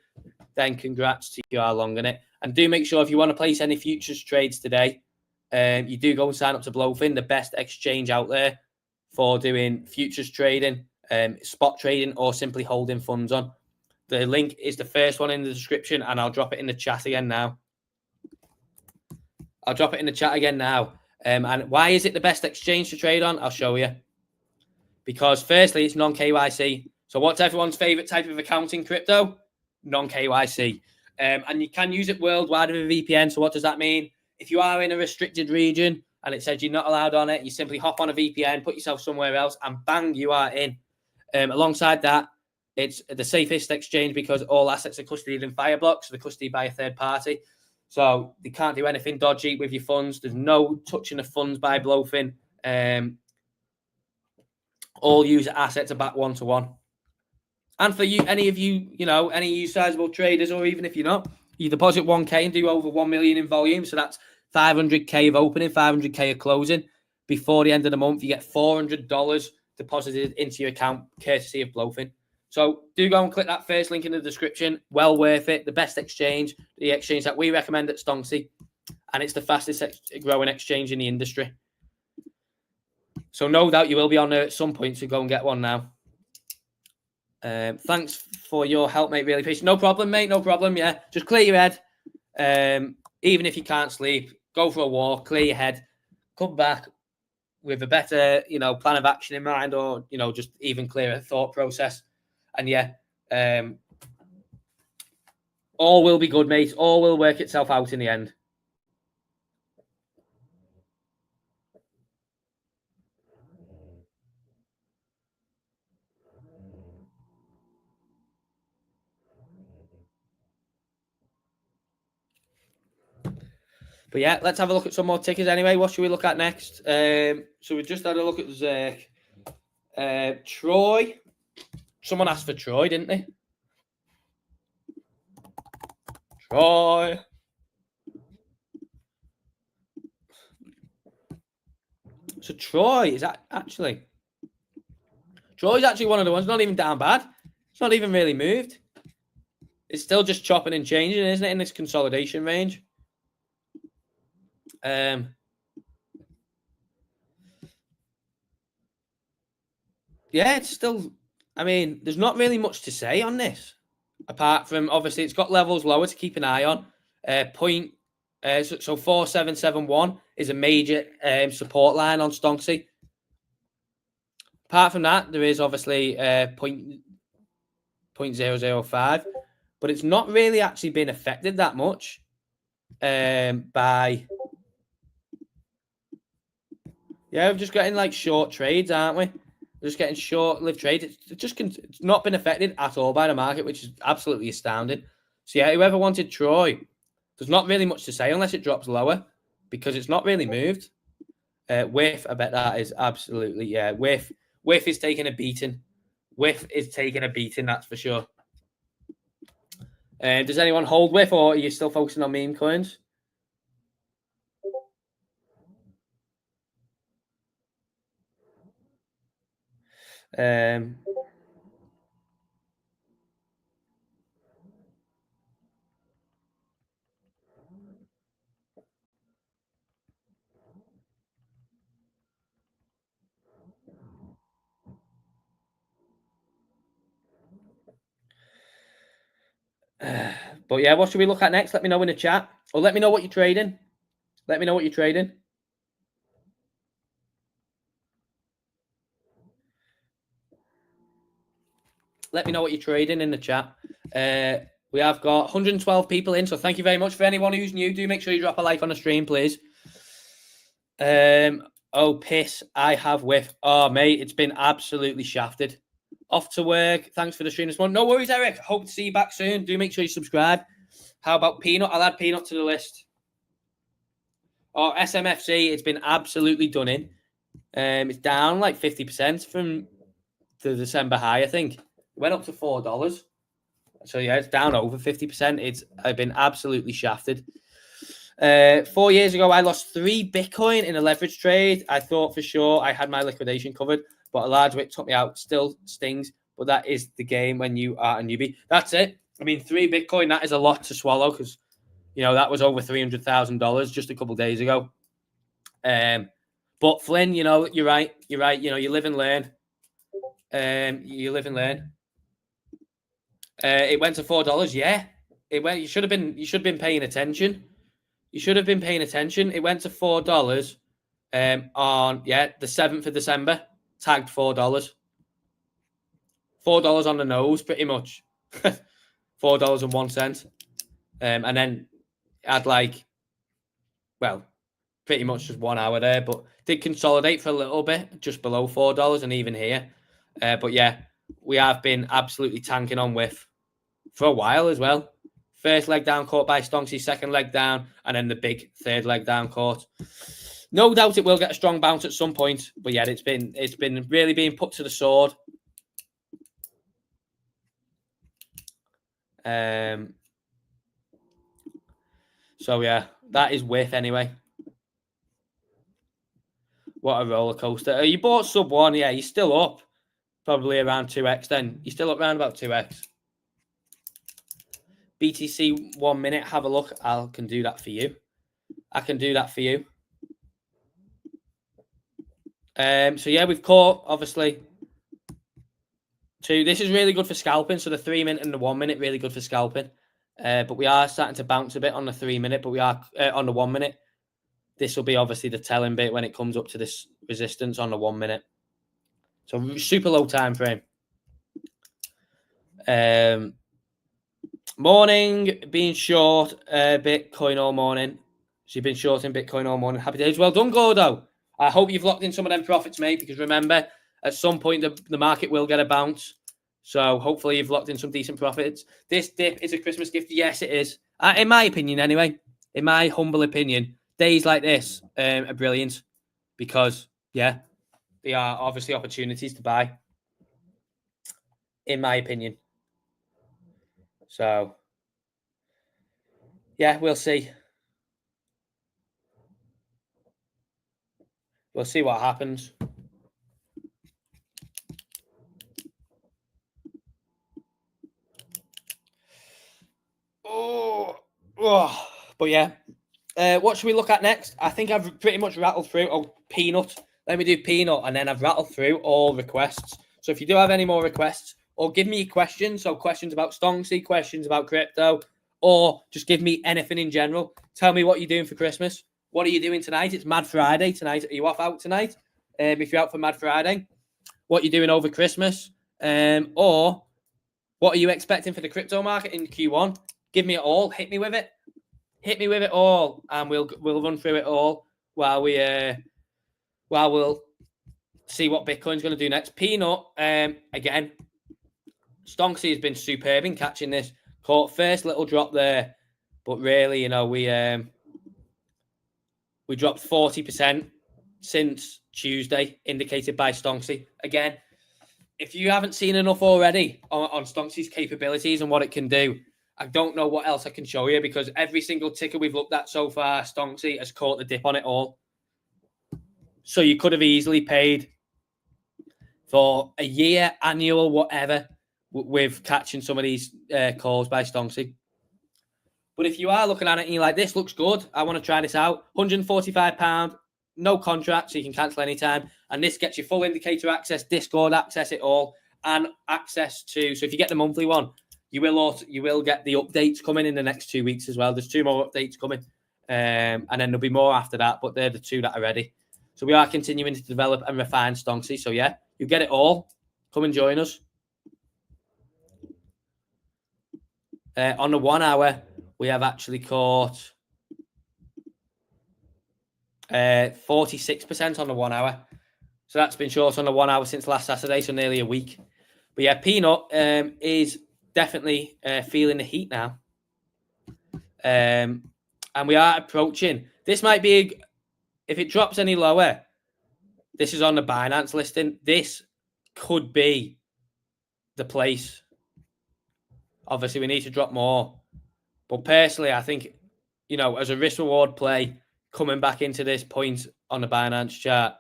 then congrats to you are long on it. And do make sure if you want to place any futures trades today, you do go and sign up to BLOFIN, the best exchange out there for doing futures trading, spot trading, or simply holding funds on. The link is the first one in the description, and I'll drop it in the chat again now. And why is it the best exchange to trade on? I'll show you. Because firstly, it's non-KYC. So what's everyone's favorite type of account in crypto? Non-KYC. And you can use it worldwide with a VPN. So what does that mean? If you are in a restricted region and it says you're not allowed on it, you simply hop on a VPN, put yourself somewhere else, and bang, you are in. Alongside that, it's the safest exchange because all assets are custodied in Fireblocks, so they're custodied by a third party. So they can't do anything dodgy with your funds. There's no touching of funds by BLOFIN. All user assets are back one-to-one. And for you, any of you sizable traders, or even if you're not, you deposit 1K and do over 1 million in volume. So that's 500K of opening, 500K of closing. Before the end of the month, you get $400 deposited into your account, courtesy of BLOFIN. So do go and click that first link in the description. Well worth it. The best exchange, the exchange that we recommend at Stonksy. And it's the fastest growing exchange in the industry. So no doubt you will be on there at some point, so go and get one now. Thanks for your help, mate. Really appreciate it. No problem, mate. No problem. Yeah, just clear your head. Even if you can't sleep, go for a walk, clear your head, come back with a better, plan of action in mind, or just even clearer thought process. And all will be good, mate. All will work itself out in the end. But yeah, let's have a look at some more tickers anyway. What should we look at next? So we just had a look at Zerk. Troy. Someone asked for Troy, didn't they? Troy. So Troy is actually... Troy's actually one of the ones not even down bad. It's not even really moved. It's still just chopping and changing, isn't it, in this consolidation range? It's still... I mean, there's not really much to say on this. Apart from, obviously, it's got levels lower to keep an eye on. So 4771 is a major support line on Stonksy. Apart from that, there is obviously 0.005, but it's not really actually been affected that much by... Yeah, we're just getting like short trades, aren't we? We're just getting short-lived trades. It's not been affected at all by the market, which is absolutely astounding. So yeah, whoever wanted Troy, there's not really much to say unless it drops lower, because it's not really moved. Whiff, I bet that is absolutely, Whiff is taking a beating. Whiff is taking a beating, that's for sure. Does anyone hold Whiff, or are you still focusing on meme coins? But yeah, what should we look at next? Let me know in the chat. Or let me know what you're trading. Let me know what you're trading. Let me know what you're trading in the chat. We have got 112 people in, so thank you very much. For anyone who's new, do make sure you drop a like on the stream, please. Oh, piss. I have whiff. Oh, mate, it's been absolutely shafted. Off to work. Thanks for the stream this morning. No worries, Eric. Hope to see you back soon. Do make sure you subscribe. How about Peanut? I'll add Peanut to the list. Oh, SMFC, it's been absolutely done in. It's down like 50% from the December high, I think. It went up to $4. So, yeah, it's down over 50%. I've been absolutely shafted. 4 years ago, I lost 3 Bitcoin in a leverage trade. I thought for sure I had my liquidation covered, but a large wick took me out. Still stings, but that is the game when you are a newbie. That's it. I mean, 3 Bitcoin, that is a lot to swallow because, you know, that was over $300,000 just a couple of days ago. But Flynn, you know, you're right. You're right. You know, you live and learn. You live and learn. It went to $4. Yeah, it went. You should have been paying attention. You should have been paying attention. It went to $4 on the 7th of December. Tagged $4. $4 on the nose, pretty much. $4.01. And then had pretty much just 1 hour there, but did consolidate for a little bit, just below $4 and even here. But yeah, we have been absolutely tanking on whiff for a while as well. First leg down caught by Stonksy, second leg down, and then the big third leg down caught. No doubt it will get a strong bounce at some point, but yeah, it's been really being put to the sword. So yeah, that is whiff anyway. What a roller coaster. You bought sub 1, yeah, you're still up. Probably around 2x then. You're still up around about 2x. BTC 1 minute, have a look. I can do that for you. I can do that for you. So yeah, we've caught, obviously, 2. This is really good for scalping. So the 3 minute and the 1 minute, really good for scalping. But we are starting to bounce a bit on the 3 minute, but we are on the 1 minute. This will be obviously the telling bit when it comes up to this resistance on the 1 minute. So super low time frame. Morning, being short Bitcoin all morning. So you've been shorting Bitcoin all morning. Happy days. Well done, Gordo. I hope you've locked in some of them profits, mate, because remember, at some point, the market will get a bounce. So hopefully you've locked in some decent profits. This dip is a Christmas gift. Yes, it is. In my opinion, anyway. In my humble opinion, days like this are brilliant because, yeah, they are obviously opportunities to buy. In my opinion. So, yeah, we'll see. We'll see what happens. But yeah, what should we look at next? I think I've pretty much rattled through. Oh, Peanut. Let me do Peanut, and then I've rattled through all requests. So if you do have any more requests, or give me questions, so questions about Stonksy, questions about crypto, or just give me anything in general. Tell me what you're doing for Christmas. What are you doing tonight? It's Mad Friday tonight. Are you off out tonight? If you're out for Mad Friday, what you're doing over Christmas, or what are you expecting for the crypto market in Q1? Give me it all. Hit me with it. Hit me with it all, and we'll run through it all while we'll see what Bitcoin's going to do next. Peanut, again, Stonksy has been superb in catching this. Caught first little drop there, but really, you know, we dropped 40% since Tuesday, indicated by Stonksy. Again, if you haven't seen enough already on Stonksy's capabilities and what it can do, I don't know what else I can show you because every single ticker we've looked at so far, Stonksy has caught the dip on it all. So you could have easily paid for a year, annual, whatever, with catching some of these calls by Stonksy. But if you are looking at it and you're like, this looks good, I want to try this out, £145, no contract, so you can cancel anytime. And this gets you full indicator access, Discord access, it all, and access to, so if you get the monthly one, you will get the updates coming in the next 2 weeks as well. There's 2 more updates coming, and then there'll be more after that. But they're the 2 that are ready. So we are continuing to develop and refine Stonksy. So yeah, you get it all. Come and join us. On the 1 hour, we have actually caught 46% on the 1 hour. So that's been short on the 1 hour since last Saturday, so nearly a week. But yeah, Peanut is definitely feeling the heat now. And we are approaching. This might be, if it drops any lower, this is on the Binance listing. This could be the place. Obviously, we need to drop more. But personally, I think, as a risk-reward play, coming back into this point on the Binance chart,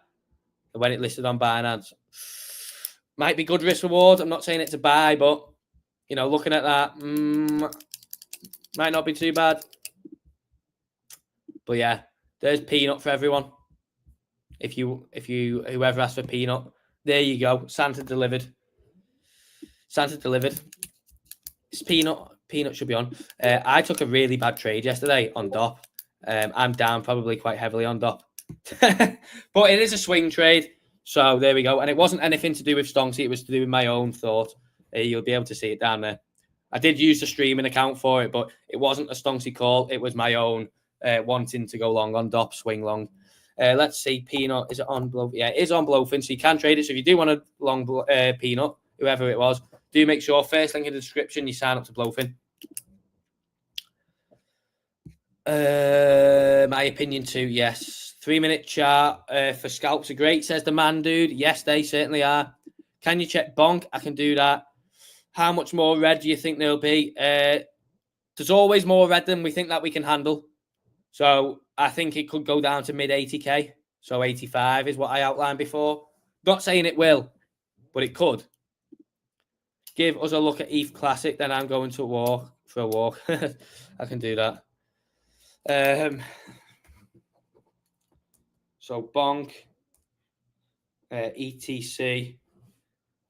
when it listed on Binance, might be good risk-reward. I'm not saying it's a buy, but, looking at that, might not be too bad. But yeah, there's Peanut for everyone. Whoever asked for Peanut, there you go. Santa delivered. It's Peanut should be on. I took a really bad trade yesterday on DOP. I'm down probably quite heavily on DOP. But it is a swing trade. So there we go. And it wasn't anything to do with Stonksy. It was to do with my own thought. You'll be able to see it down there. I did use the streaming account for it, but it wasn't a Stonksy call. It was my own wanting to go long on DOP, swing long. Let's see. Peanut, is it on BLOFIN? Yeah, it is on BLOFIN, so you can trade it. So if you do want a long Peanut, whoever it was, do make sure, first link in the description, you sign up to BLOFIN. My opinion too, yes. 3-minute chart for scalps are great, says the man dude. Yes, they certainly are. Can you check bonk? I can do that. How much more red do you think there'll be? There's always more red than we think that we can handle. So I think it could go down to mid 80k. So 85 is what I outlined before. Not saying it will, but it could. Give us a look at ETH Classic, then I'm going to walk for a walk. I can do that. So bonk, ETC,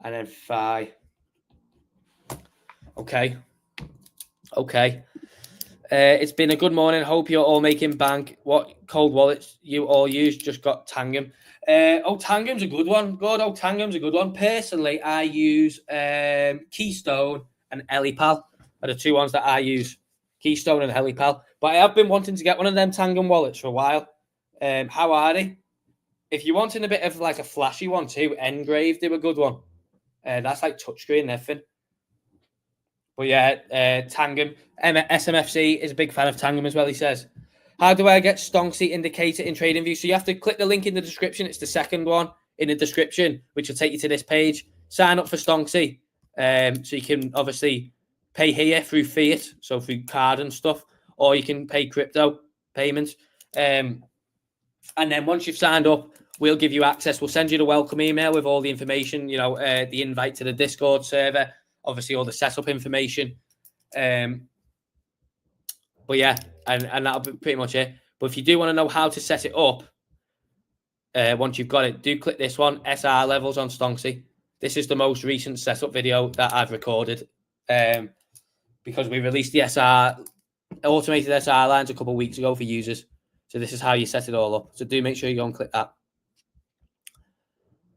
and then Phi. Okay. It's been a good morning. Hope you're all making bank. What cold wallets you all use? Just got Tangum. Tangem's a good one. Tangem's a good one. Personally, I use Keystone and Helipal are the 2 ones that I use. Keystone and Helipal. But I have been wanting to get one of them Tangum wallets for a while. How are they? If you're wanting a bit of like a flashy one too, Engrave do a good one. That's like touchscreen and everything. But yeah, Tangum. SMFC is a big fan of Tangum as well, he says. How do I get Stonksy indicator in TradingView? So you have to click the link in the description. It's the second one in the description, which will take you to this page. Sign up for Stonksy. So you can obviously pay here through fiat, so through card and stuff, or you can pay crypto payments. And then once you've signed up, we'll give you access. We'll send you the welcome email with all the information, the invite to the Discord server, obviously all the setup information. But yeah, and that'll be pretty much it. But if you do want to know how to set it up, once you've got it, do click this one, SR levels on Stonksy. This is the most recent setup video that I've recorded because we released the automated SR lines a couple of weeks ago for users. So this is how you set it all up. So do make sure you go and click that.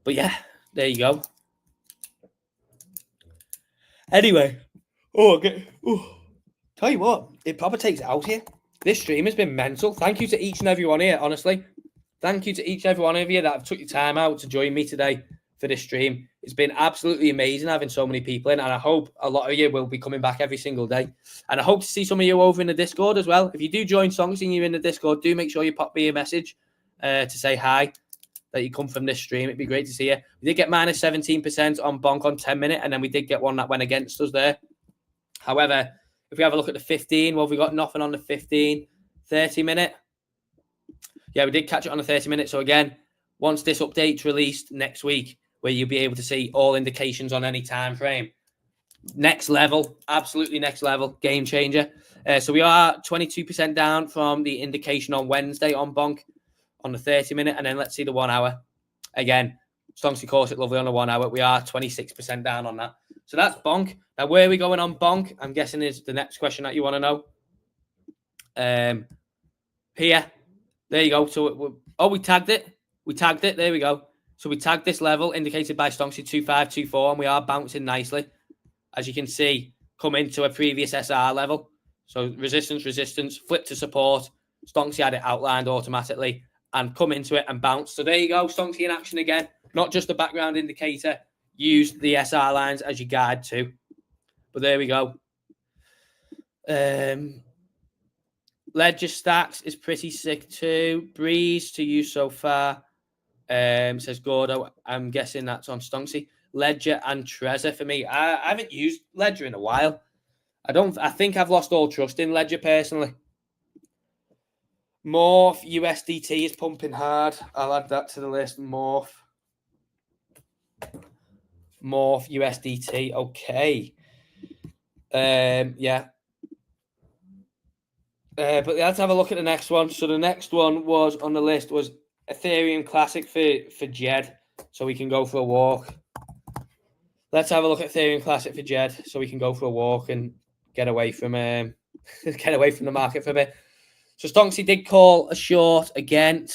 But yeah, there you go. Anyway, tell you what, it probably takes it out here. This stream has been mental. Thank you to each and every one here, honestly. Thank you to each and every one of you that have took your time out to join me today for this stream. It's been absolutely amazing having so many people in, and I hope a lot of you will be coming back every single day. And I hope to see some of you over in the Discord as well. If you do join Stonksy and you're in the Discord, do make sure you pop me a message to say hi, that you come from this stream. It'd be great to see you. We did get minus 17% on bonk on 10-minute, and then we did get one that went against us there. However, if we have a look at the 15, well, we got nothing on the 15, 30-minute. Yeah, we did catch it on the 30-minute. So again, once this update's released next week, where you'll be able to see all indications on any time frame, next level, absolutely next level, game changer. So we are 22% down from the indication on Wednesday on bonk on the 30-minute, and then let's see the 1 hour. Again, Stonksy calls it lovely on the 1 hour. We are 26% down on that. So that's bonk. Now, where are we going on bonk? I'm guessing is the next question that you want to know. Here. There you go. So, we tagged it. We tagged it. There we go. So we tagged this level indicated by Stonksy 2524, and we are bouncing nicely. As you can see, come into a previous SR level. So resistance, flip to support. Stonksy had it outlined automatically and come into it and bounce. So there you go. Stonksy in action again. Not just a background indicator. Use the SR lines as your guide too. But there we go. Ledger Stacks is pretty sick too. Breeze to use so far. Says Gordo. I'm guessing that's on Stonksy. Ledger and Trezor for me. I haven't used Ledger in a while. I think I've lost all trust in Ledger personally. Morph USDT is pumping hard. I'll add that to the list. Morph USDT. Okay. Yeah. But let's have a look at the next one. So the next one was on the list was Ethereum Classic for Jed, so we can go for a walk. Let's have a look at Ethereum Classic for Jed, so we can go for a walk and get away from the market for a bit. So Stonksy did call a short again.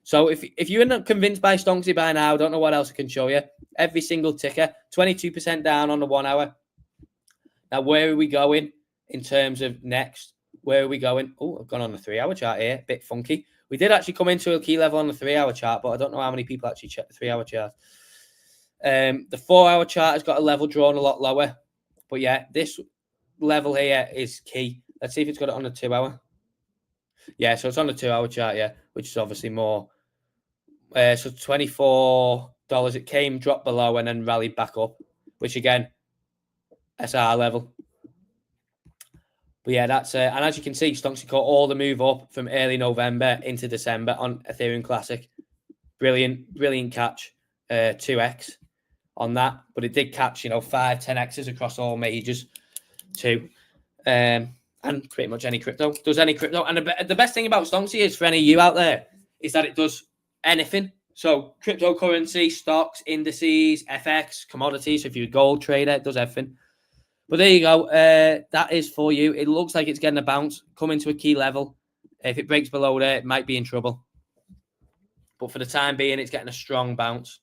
So if you're not convinced by Stonksy by now, I don't know what else I can show you. Every single ticker, 22% down on the 1 hour. Now, where are we going in terms of next? Where are we going? Oh, I've gone on the 3 hour chart here. Bit funky. We did actually come into a key level on the 3 hour chart, but I don't know how many people actually check the 3 hour chart. The 4 hour chart has got a level drawn a lot lower. But yeah, this level here is key. Let's see if it's got it on the 2 hour. Yeah, so it's on the 2 hour chart, yeah, which is obviously more. So $24, it came, dropped below, and then rallied back up, which again, SR level. But yeah, that's and as you can see, Stonksy caught all the move up from early November into December on Ethereum Classic. Brilliant catch, 2x on that. But it did catch, 5, 10x's across all majors too. And pretty much any crypto. Does any crypto. And the best thing about Stonksy is for any of you out there is that it does anything. So cryptocurrency, stocks, indices, FX, commodities. So if you're a gold trader, it does everything. But there you go. That is for you. It looks like it's getting a bounce, coming to a key level. If it breaks below there, it might be in trouble. But for the time being, it's getting a strong bounce.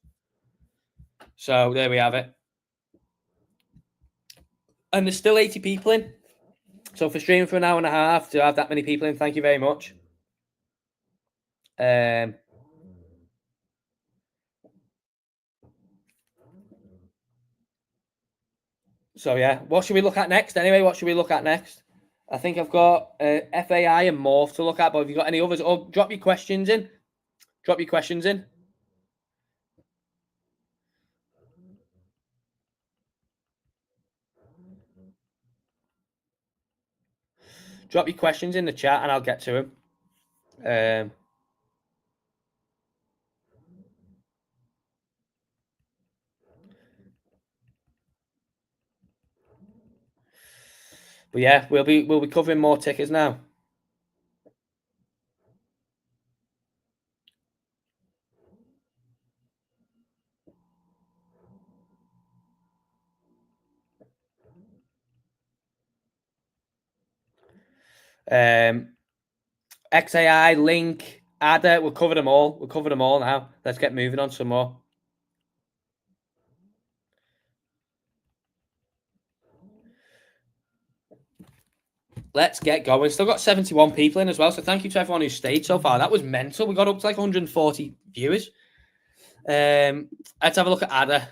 So there we have it. And there's still 80 people in. So for streaming for an hour and a half, to have that many people in, thank you very much. So yeah, what should we look at next? Anyway, what should we look at next? I think I've got FAI and Morph to look at, but have you got any others? Or drop your questions in. Drop your questions in. Drop your questions in the chat and I'll get to them. But yeah, we'll be covering more tickets now. XAI, Link, Adder, we'll cover them all. We'll cover them all now. Let's get moving on some more. Let's get going. Still got 71 people in as well. So thank you to everyone who stayed so far. That was mental. We got up to like 140 viewers. Let's have a look at Adder,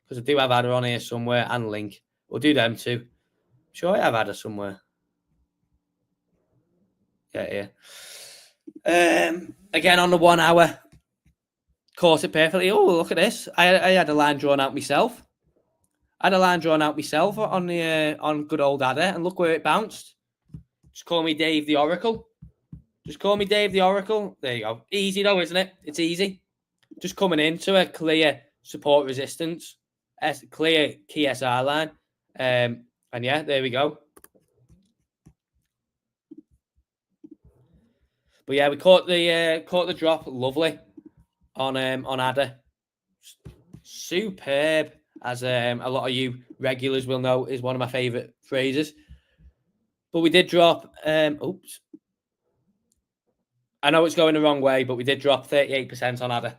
because I do have Adder on here somewhere, and Link. We'll do them too. I'm sure I have Adder somewhere. Yeah. Again on the 1 hour. Caught it perfectly. Oh, look at this. I had a line drawn out myself. I had a line drawn out myself on the on good old Adder, and look where it bounced. Just call me Dave the Oracle. Just call me Dave the Oracle. There you go. Easy though, isn't it? It's easy. Just coming into a clear support resistance, clear key SR line. And yeah, there we go. But yeah, we caught the drop lovely on Adder. Superb. as a lot of you regulars will know is one of my favourite phrases. But we did drop, oops. I know it's going the wrong way, but we did drop 38% on Adder.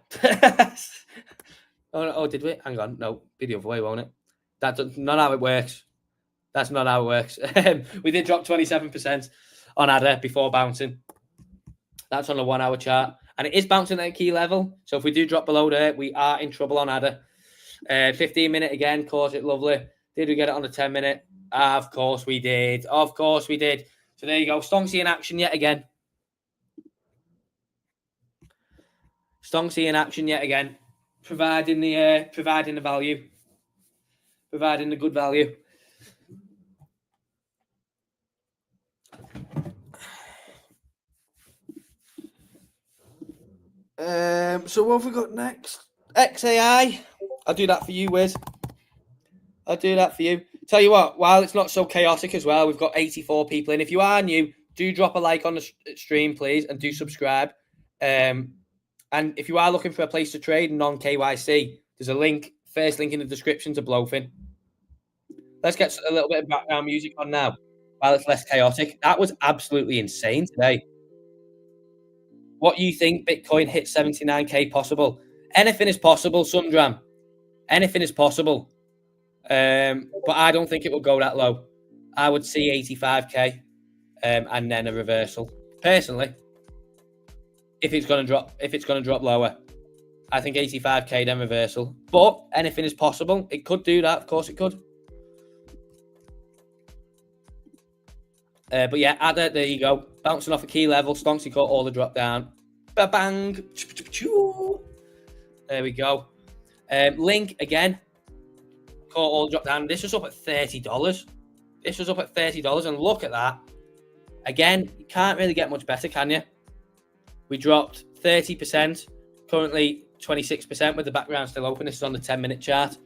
Oh, did we? Hang on. No, be the other way, won't it? That's not how it works. That's not how it works. We did drop 27% on Adder before bouncing. That's on the 1 hour chart. And it is bouncing at a key level. So if we do drop below there, we are in trouble on Adder. 15-minute again, caught it lovely. Did we get it on the 10-minute? Of course we did. Of course we did. So there you go. Stonksy in action yet again. Stonksy in action yet again. Providing the value. Providing the good value. So what have we got next? XAI. I'll do that for you, Wiz. I'll do that for you. Tell you what, while it's not so chaotic as well, we've got 84 people in. If you are new, do drop a like on the stream, please, and do subscribe. And if you are looking for a place to trade non-KYC, there's a link, first link in the description to BLOFIN. Let's get a little bit of background music on now while it's less chaotic. That was absolutely insane today. What you think Bitcoin hit 79K possible? Anything is possible, Sundram. Anything is possible. But I don't think it will go that low. I would see 85K and then a reversal. Personally, if it's going to drop lower, I think 85K then reversal. But anything is possible. It could do that. Of course, it could. But yeah, Adder, there you go. Bouncing off a key level. Stonksy caught all the drop down. Ba-bang. There we go. Link again. Caught all the drop down. This was up at $30. This was up at $30. And look at that. Again, you can't really get much better, can you? We dropped 30%. Currently 26% with the background still open. This is on the 10-minute chart.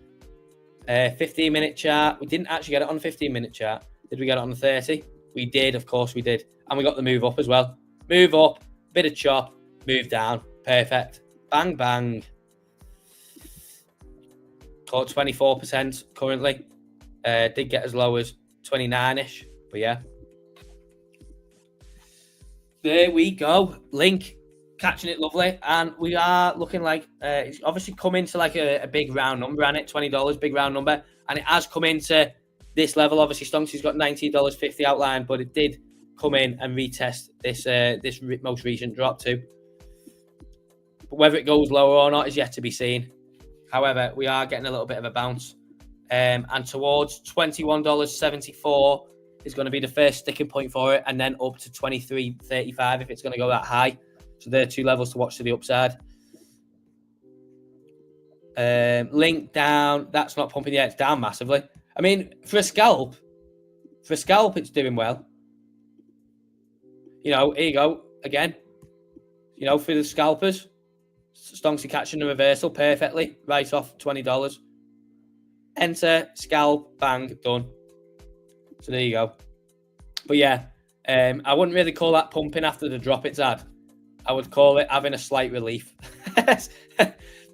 15-minute chart. We didn't actually get it on the 15-minute chart. Did we get it on the 30? We did, of course we did. And we got the move up as well. Move up, bit of chop, move down. Perfect. Bang, bang. Caught 24% currently. Did get as low as 29-ish. But yeah. There we go. Link. Catching it lovely. And we are looking like it's obviously come into like a big round number, and it $20, big round number. And it has come into this level. Obviously, Stonksy's got $19.50 outlined, but it did come in and retest this most recent drop too. But whether it goes lower or not is yet to be seen. However, we are getting a little bit of a bounce. And towards $21.74 is going to be the first sticking point for it, and then up to $23.35 if it's going to go that high. So there are two levels to watch to the upside. Link down. That's not pumping yet. It's down massively. I mean, for a scalp, it's doing well. You know, here you go again. You know, for the scalpers, Stonksy catching the reversal perfectly, right off $20. Enter, scalp, bang, done. So there you go. But yeah, I wouldn't really call that pumping after the drop it's had. I would call it having a slight relief.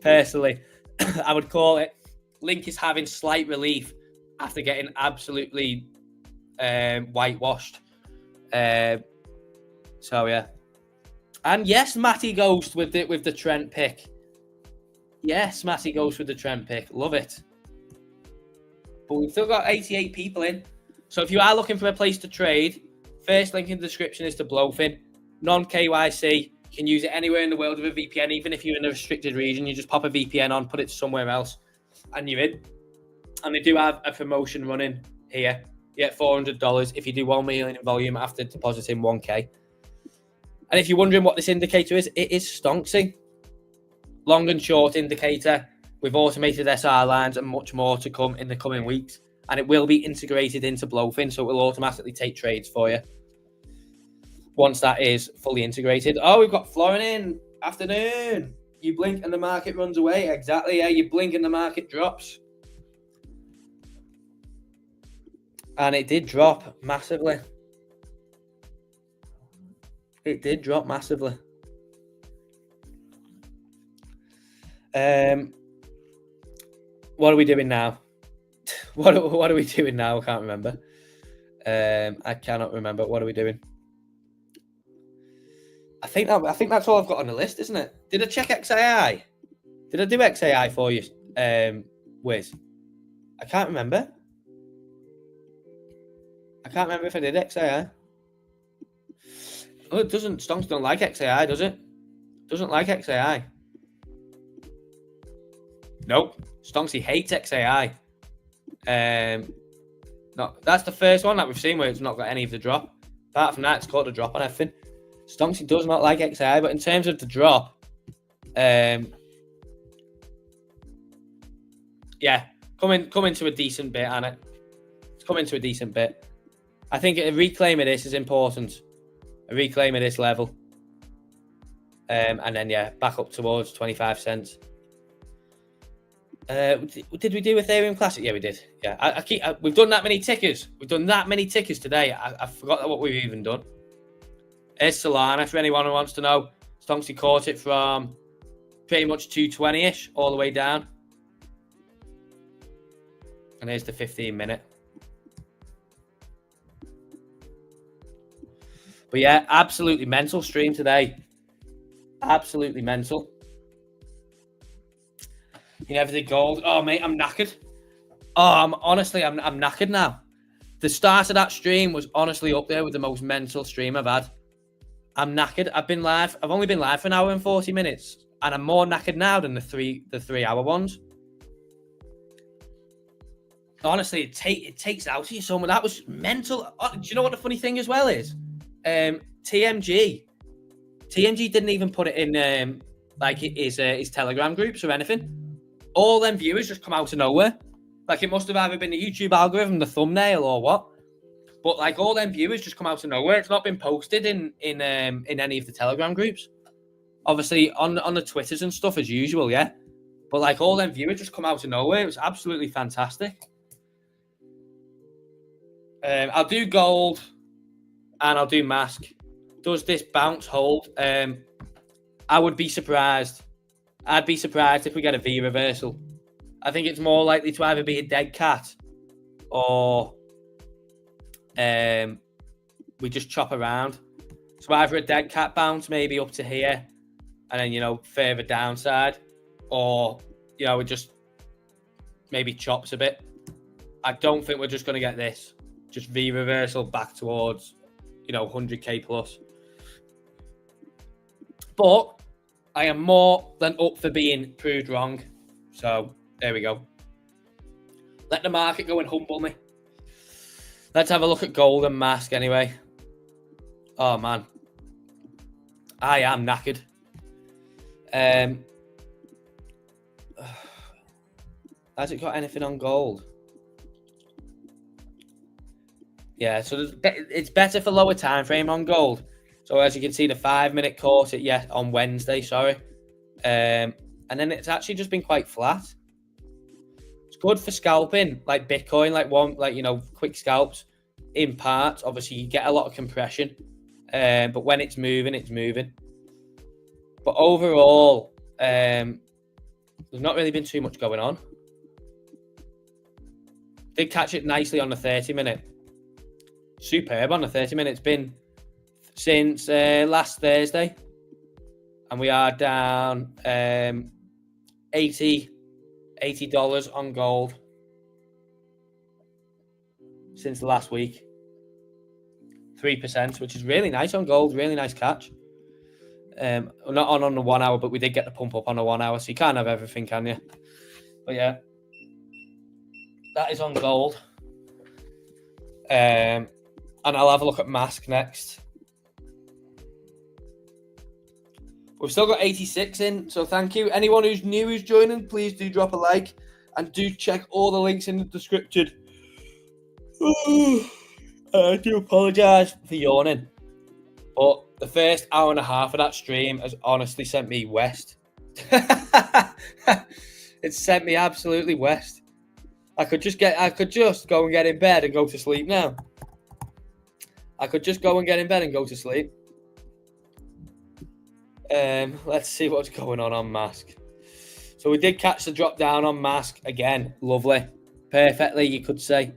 Personally, I would call it Link is having slight relief after getting absolutely whitewashed. So yeah. And yes, Matty Ghost with the Trent pick. Yes, Matty Ghost with the Trent pick. Love it. But we've still got 88 people in. So if you are looking for a place to trade, first link in the description is to BLOFIN. Non-KYC. You can use it anywhere in the world with a VPN. Even if you're in a restricted region, you just pop a VPN on, put it somewhere else, and you're in. And they do have a promotion running here. You get $400 if you do 1 million in volume after depositing 1K. And if you're wondering what this indicator is, it is Stonksy. Long and short indicator with automated SR lines and much more to come in the coming weeks. And it will be integrated into BLOFIN, so it will automatically take trades for you once that is fully integrated. Oh, we've got Florin in. Afternoon. You blink and the market runs away. Exactly, yeah. You blink and the market drops. And it did drop massively. It did drop massively. What are we doing now? What are we doing now? I can't remember. I cannot remember. What are we doing? I think that's all I've got on the list, isn't it? Did I check XAI? Did I do XAI for you, Wiz? I can't remember. I can't remember if I did XAI. Oh, it doesn't. Stonks don't like XAI, does it? Doesn't like XAI. Nope. Stonksy hates XAI. No, that's the first one that we've seen where it's not got any of the drop. Apart from that, it's caught a drop on everything. Stonksy does not like XAI, but in terms of the drop, yeah, come into a decent bit, Anna. It's come into a decent bit. I think a reclaim of this is important. A reclaim of this level. And then, yeah, back up towards 25 cents. Did we do Ethereum Classic? Yeah, we did. Yeah, we've done that many tickers. We've done that many tickers today. I forgot what we've even done. Here's Solana for anyone who wants to know. Stonksy caught it from pretty much 220-ish all the way down. And here's the 15-minute. But yeah, absolutely mental stream today. Absolutely mental. You never did gold. Oh, mate, I'm knackered. Oh, I'm knackered now. The start of that stream was honestly up there with the most mental stream I've had. I'm knackered. I've only been live for an hour and 40 minutes, and I'm more knackered now than the 3-hour ones. Honestly, it takes out of you so much. That was mental. Do you know what the funny thing as well is? TMG didn't even put it in like his Telegram groups or anything. All them viewers just come out of nowhere. Like it must have either been the YouTube algorithm, the thumbnail, or what. But like all them viewers just come out of nowhere. It's not been posted in any of the Telegram groups. Obviously on the Twitters and stuff as usual, yeah. But like all them viewers just come out of nowhere. It was absolutely fantastic. I'll do gold and I'll do mask. Does this bounce hold? I would be surprised. I'd be surprised if we get a V reversal. I think it's more likely to either be a dead cat or we just chop around. So either a dead cat bounce, maybe up to here, and then, you know, further downside, or, you know, it just maybe chops a bit. I don't think we're just going to get this. Just V reversal back towards, you know, 100k plus. But I am more than up for being proved wrong. So there we go. Let the market go and humble me. Let's have a look at gold and mask anyway. Oh, man. I am knackered. Has it got anything on gold? Yeah, so it's better for lower time frame on gold. So as you can see, the 5-minute caught it, on Wednesday, sorry. And then it's actually just been quite flat. It's good for scalping, like Bitcoin, you know, quick scalps in parts. Obviously, you get a lot of compression. But when it's moving, it's moving. But overall, there's not really been too much going on. Did catch it nicely on the 30-minute. Superb on the 30-minute. It's been since last Thursday. And we are down $80 on gold since last week. 3%, which is really nice on gold. Really nice catch. Not on the 1 hour, but we did get the pump up on the 1 hour, so you can't have everything, can you? But yeah, that is on gold. And I'll have a look at mask next. We've still got 86 in, so thank you. Anyone who's new who's joining, please do drop a like and do check all the links in the description. I do apologise for yawning, but the first hour and a half of that stream has honestly sent me west. It's sent me absolutely west. I could just go and get in bed and go to sleep now. I could just go and get in bed and go to sleep. Let's see what's going on mask. So we did catch the drop down on Mask again. Lovely. Perfectly, you could say.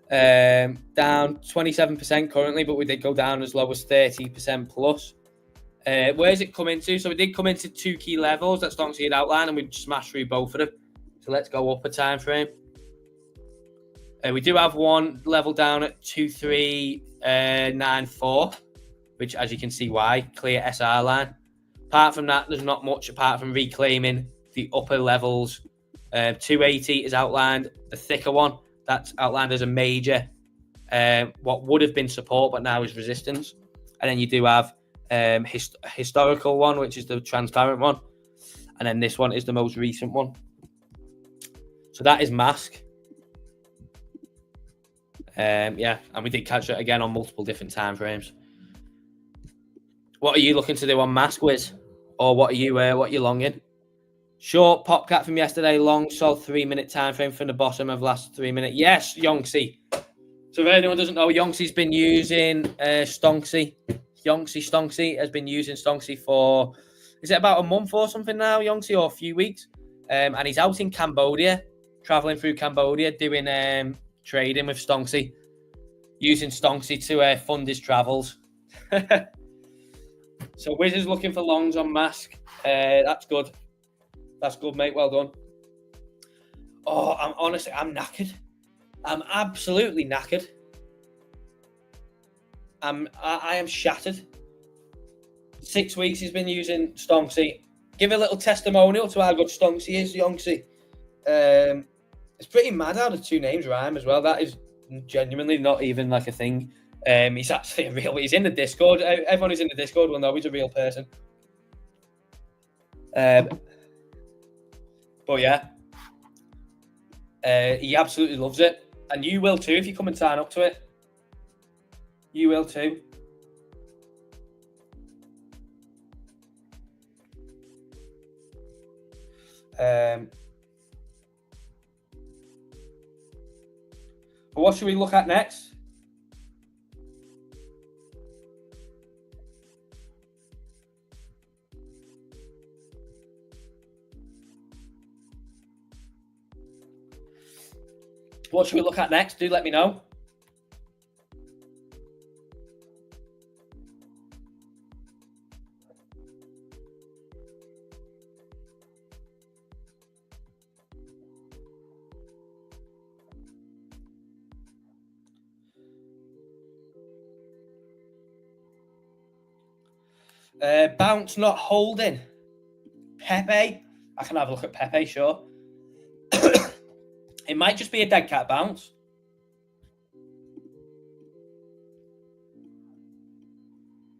Down 27% currently, but we did go down as low as 30% plus. Where's it come into? So we did come into 2 key levels that Stonksy had outlined, and we smashed through both of them. So let's go up a time frame. We do have one level down at 2394, which, as you can see, why clear SR line. Apart from that, there's not much apart from reclaiming the upper levels. 280 is outlined, the thicker one. That's outlined as a major, what would have been support, but now is resistance. And then you do have historical one, which is the transparent one. And then this one is the most recent one. So that is Mask. Yeah, and we did catch it again on multiple different time frames. What are you looking to do on Mask, Wiz? Or what are you longing? Short pop cat from yesterday, long sol 3-minute time frame from the bottom of last 3 minutes. Yes, Yonksy. So if anyone doesn't know, Yonksy's been using Stonksy. Stonksy has been using Stonksy for, is it about a month or something now, Yonksy, or a few weeks? And he's out in Cambodia, traveling through Cambodia, doing trading with Stonksy, using Stonksy to fund his travels. So Wiz is looking for longs on Mask. That's good. That's good, mate. Well done. Oh, I'm knackered. I'm absolutely knackered. I am shattered. 6 weeks he's been using Stonksy. Give a little testimonial to how good Stonksy is, Yonksy. It's pretty mad how the 2 names rhyme as well. That is genuinely not even like a thing. He's actually a real. He's in the Discord. Everyone who's in the Discord will know he's a real person. But yeah, he absolutely loves it, and you will too if you come and sign up to it. You will too. But what should we look at next? What should we look at next? Do let me know. Bounce not holding. Pepe. I can have a look at Pepe, sure. It might just be a dead cat bounce.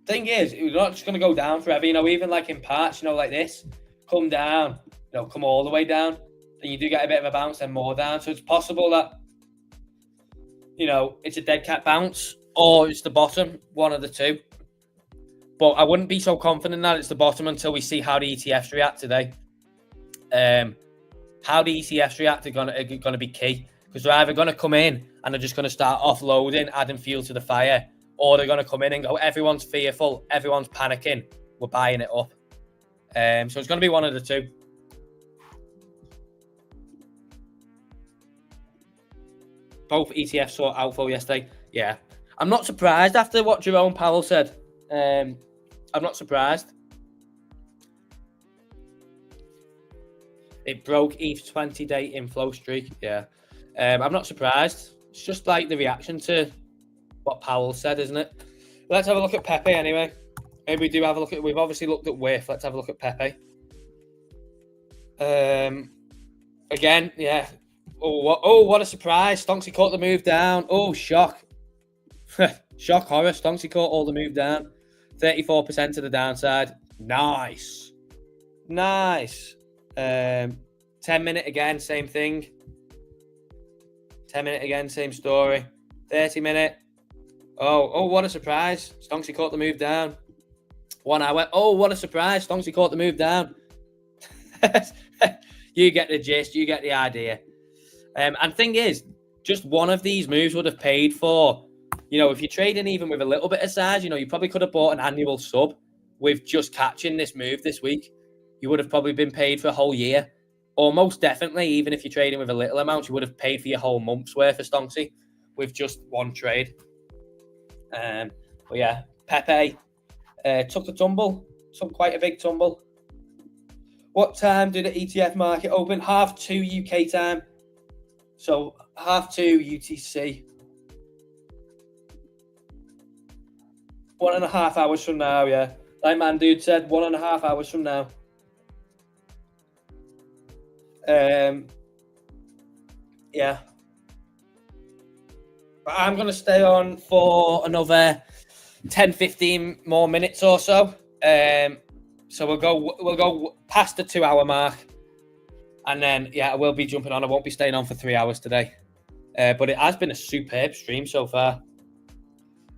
Thing is, it's not just going to go down forever. You know, even like in parts, you know, like this, come down, you know, come all the way down. Then you do get a bit of a bounce, then more down. So it's possible that, you know, it's a dead cat bounce or it's the bottom, one of the two. But I wouldn't be so confident that it's the bottom until we see how the ETFs react today. How the ETFs react are going to be key, because they're either going to come in and they're just going to start offloading, adding fuel to the fire, or they're going to come in and go, everyone's fearful, everyone's panicking, we're buying it up. So it's going to be one of the two. Both ETFs saw outflow yesterday. Yeah. I'm not surprised after what Jerome Powell said. I'm not surprised. It broke ETH's 20-day inflow streak. Yeah. I'm not surprised. It's just like the reaction to what Powell said, isn't it? Let's have a look at Pepe anyway. Maybe we do have a look at... We've obviously looked at WIF. Let's have a look at Pepe. Again, yeah. Oh, what a surprise. Stonksy caught the move down. Oh, shock. Shock horror. Stonksy caught all the move down. 34% to the downside. Nice. 10-minute again, same thing. 10-minute again, same story. 30-minute. Oh, what a surprise. Stonksy caught the move down. 1 hour. Oh, what a surprise. Stonksy caught the move down. You get the gist. You get the idea. And thing is, just one of these moves would have paid for, you know, if you're trading even with a little bit of size, you know, you probably could have bought an annual sub with just catching this move this week. You would have probably been paid for a whole year. or most definitely, even if you're trading with a little amount, you would have paid for your whole month's worth of Stonksy with just one trade. But yeah, Pepe took a tumble, took quite a big tumble. What time did the ETF market open? 2:30 UK time. So 2:30 UTC. 1.5 hours from now, yeah. Like man dude said, 1.5 hours from now. Yeah. But I'm going to stay on for another 10-15 more minutes or so. So we'll go past the 2-hour mark. And then, yeah, I will be jumping on. I won't be staying on for 3 hours today. But it has been a superb stream so far.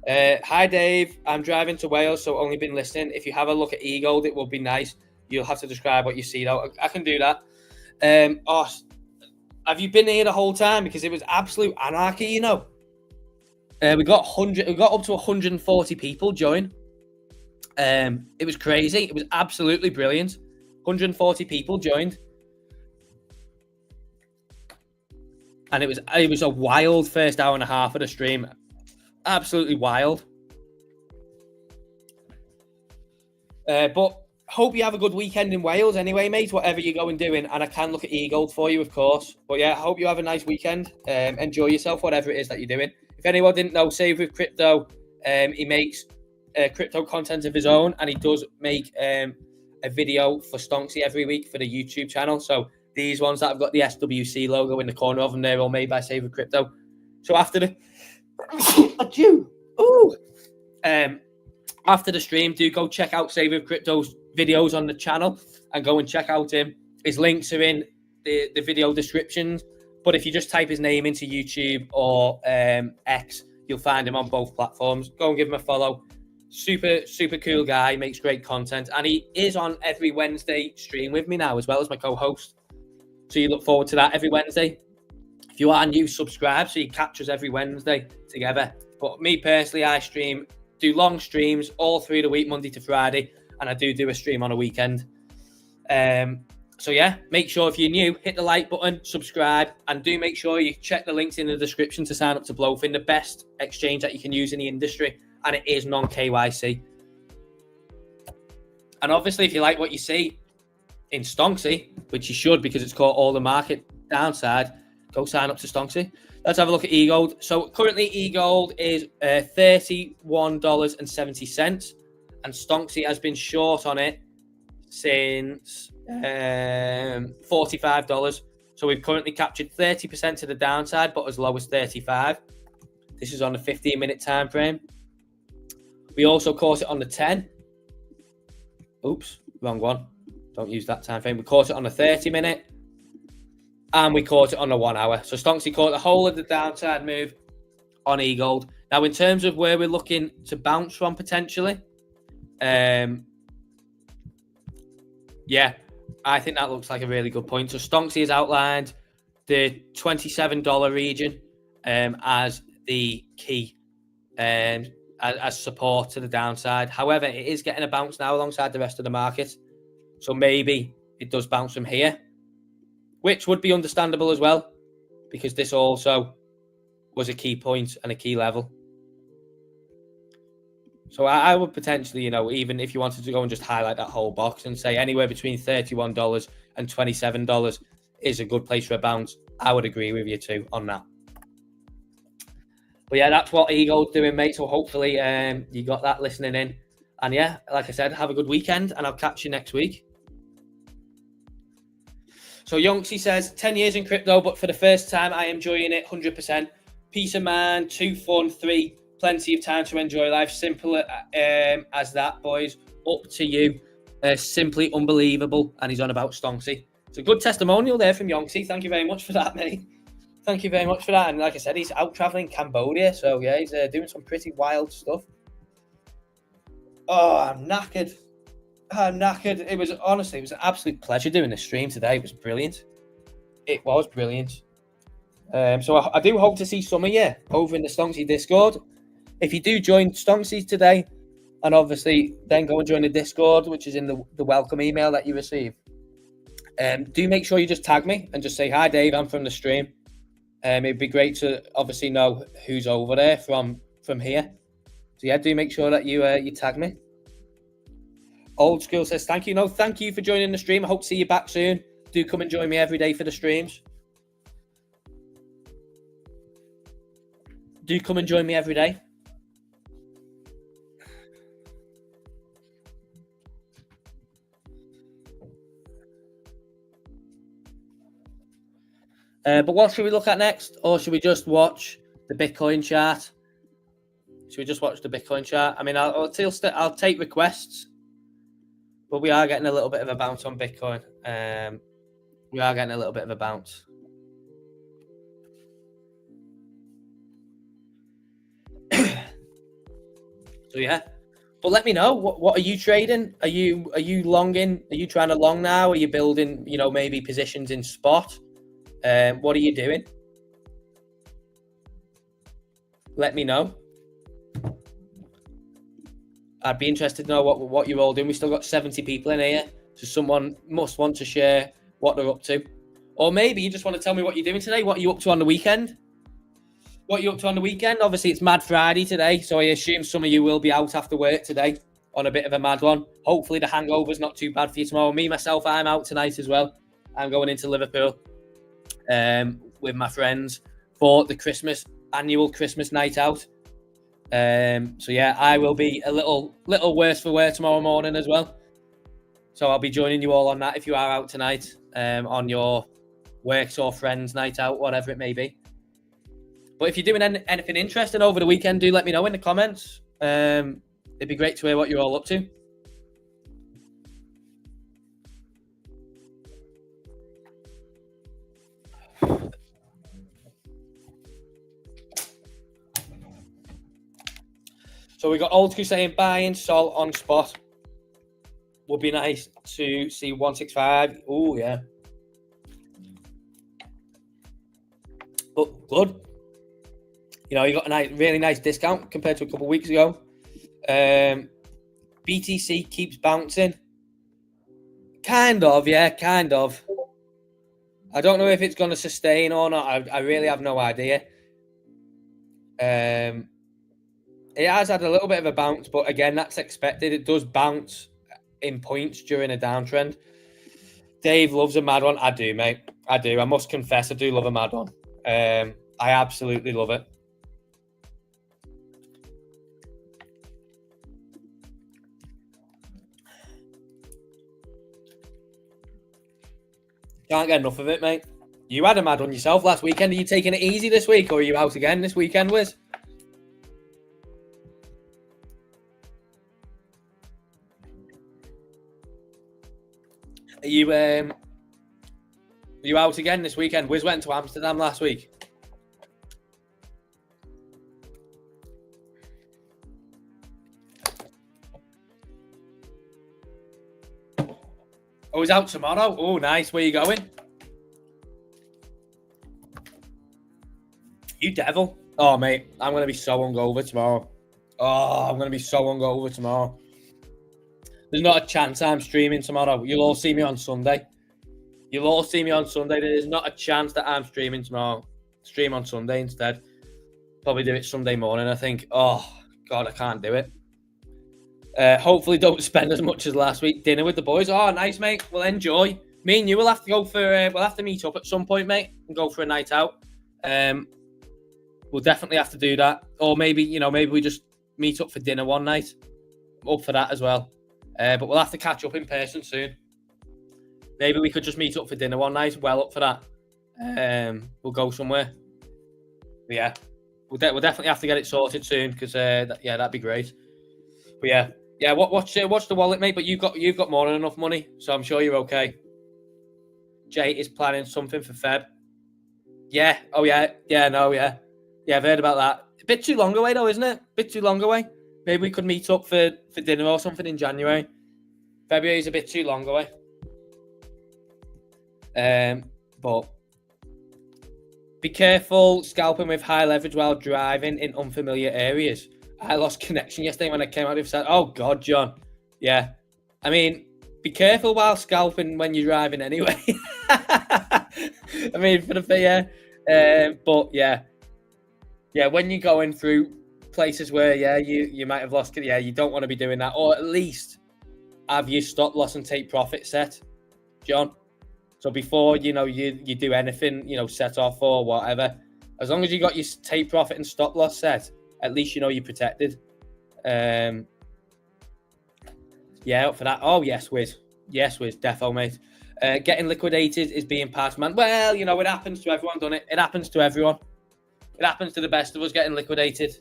Hi, Dave. I'm driving to Wales, so only been listening. If you have a look at eGold, it will be nice. You'll have to describe what you see, though. I can do that. Have you been here the whole time? Because it was absolute anarchy, you know. We got up to 140 people join. It was crazy. It was absolutely brilliant. 140 people joined. And it was a wild first hour and a half of the stream. Absolutely wild. But hope you have a good weekend in Wales anyway, mate, whatever you're going doing. And I can look at eGold for you, of course. But yeah, hope you have a nice weekend. Enjoy yourself, whatever it is that you're doing. If anyone didn't know, Save with Crypto, he makes crypto content of his own. And he does make a video for Stonksy every week for the YouTube channel. So these ones that have got the SWC logo in the corner of them, they're all made by Save with Crypto. So after the... after the stream, do go check out Save with Crypto's videos on the channel and go and check out him. His links are in the video descriptions. But if you just type his name into YouTube or X, you'll find him on both platforms. Go and give him a follow. Super, super cool guy, makes great content. And he is on every Wednesday stream with me now, as well as my co-host. So you look forward to that every Wednesday. If you are new, subscribe so you catch us every Wednesday together. But me personally, I do long streams all through the week, Monday to Friday, and I do a stream on a weekend. So yeah, make sure if you're new, hit the like button, subscribe, and do make sure you check the links in the description to sign up to BLOFIN, the best exchange that you can use in the industry, and it is non-KYC. And obviously, if you like what you see in Stonksy, which you should because it's caught all the market downside, go sign up to Stonksy. Let's have a look at eGold. So currently eGold is $31.70, and Stonksy has been short on it since $45. So we've currently captured 30% to the downside, but as low as 35. This is on the 15-minute time frame. We also caught it on the 10. Oops, wrong one. Don't use that time frame. We caught it on the 30-minute. And we caught it on the 1 hour. So Stonksy caught the whole of the downside move on eGold. Now, in terms of where we're looking to bounce from potentially, yeah, I think that looks like a really good point. So Stonksy has outlined the $27 region as the key, as support to the downside. However, it is getting a bounce now alongside the rest of the market. So maybe it does bounce from here, which would be understandable as well, because this also was a key point and a key level. So I would potentially, even if you wanted to go and just highlight that whole box and say anywhere between $31 and $27 is a good place for a bounce, I would agree with you too on that. But yeah, that's what eGold's doing, mate. So hopefully you got that listening in. And yeah, like I said, have a good weekend and I'll catch you next week. So Yonksy says, 10 years in crypto, but for the first time, I am enjoying it 100%. Peace of mind, 2 fun, 3, plenty of time to enjoy life. Simple as that, boys. Up to you. Simply unbelievable. And he's on about Stonksy. It's a good testimonial there from Yonksy. Thank you very much for that, mate. Thank you very much for that. And like I said, he's out traveling Cambodia. So yeah, he's doing some pretty wild stuff. Oh, I'm knackered. It was honestly, it was an absolute pleasure doing this stream today. It was brilliant. It was brilliant. So I do hope to see some of you over in the Stonksy Discord. If you do join Stonksy today, and obviously then go and join the Discord, which is in the welcome email that you receive, Do make sure you just tag me and just say, hi, Dave, I'm from the stream. It'd be great to obviously know who's over there from here. So yeah, do make sure that you tag me. Old School says, thank you. No, thank you for joining the stream. I hope to see you back soon. Do come and join me every day for the streams. Do come and join me every day. But what should we look at next? Or should we just watch the Bitcoin chart? Should we just watch the Bitcoin chart? I mean, I'll take requests, but we are getting a little bit of a bounce on Bitcoin. We are getting a little bit of a bounce. So yeah, but let me know what are you trading? Are you longing? Are you trying to long now? Are you building, maybe positions in spot? What are you doing? Let me know. I'd be interested to know what you're all doing. We still got 70 people in here, so someone must want to share what they're up to. Or maybe you just want to tell me what you're doing today. What are you up to on the weekend? What are you up to on the weekend? Obviously, it's Mad Friday today, so I assume some of you will be out after work today on a bit of a mad one. Hopefully, the hangover's not too bad for you tomorrow. Me, myself, I'm out tonight as well. I'm going into Liverpool with my friends for the annual Christmas night out. So yeah, I will be a little worse for wear tomorrow morning as well. So I'll be joining you all on that if you are out tonight on your works or friends night out, whatever it may be. But if you're doing anything interesting over the weekend, do let me know in the comments. It'd be great to hear what you're all up to. So we got Old School saying buying Sol on spot. Would be nice to see 165. Oh yeah. But good. You got a really nice discount compared to a couple of weeks ago. BTC keeps bouncing. Kind of, yeah, kind of. I don't know if it's going to sustain or not. I really have no idea. It has had a little bit of a bounce, but again, that's expected. It does bounce in points during a downtrend. Dave loves a mad one. I do, mate. I do. I must confess, I do love a mad one. I absolutely love it. Can't get enough of it, mate. You had a mad one yourself last weekend. Are you taking it easy this week, or are you out again this weekend, Wiz? Are you out again this weekend? Wiz went to Amsterdam last week. Oh, he's out tomorrow. Oh, nice. Where are you going? You devil. Oh, mate, I'm going to be so hungover tomorrow. Oh, I'm going to be so hungover tomorrow. There's not a chance I'm streaming tomorrow. You'll all see me on Sunday. You'll all see me on Sunday. There's not a chance that I'm streaming tomorrow. Stream on Sunday instead. Probably do it Sunday morning, I think. Oh, God, I can't do it. Hopefully don't spend as much as last week. Dinner with the boys. Oh, nice, mate. We'll enjoy. Me and you will have to go for... we'll have to meet up at some point, mate, and go for a night out. We'll definitely have to do that. Or maybe, maybe we just meet up for dinner one night. I'm up for that as well. But we'll have to catch up in person soon. Maybe we could just meet up for dinner one night. Well up for that. We'll go somewhere. But yeah, we'll definitely have to get it sorted soon because that'd be great. But yeah. Watch the wallet, mate. But you've got more than enough money, so I'm sure you're okay. Jay is planning something for Feb. Yeah. Oh yeah. Yeah. No. Yeah. Yeah. I've heard about that. A bit too long away though, isn't it? A bit too long away. Maybe we could meet up for dinner or something in January. February is a bit too long away. But be careful scalping with high leverage while driving in unfamiliar areas. I lost connection yesterday when I came out of that. Oh God, John. Yeah. I mean, Be careful while scalping when you're driving anyway. I mean, for the fear. But yeah, when you're going through places where you might have lost, you don't want to be doing that, or at least have your stop loss and take profit set, John. So before you do anything, set off or whatever, as long as you got your take profit and stop loss set, at least you're protected. Up for that. Oh yes, Wiz, defo, mate. Getting liquidated is being passed, man. Well, it happens to everyone, doesn't it? It happens to everyone. It happens to the best of us getting liquidated.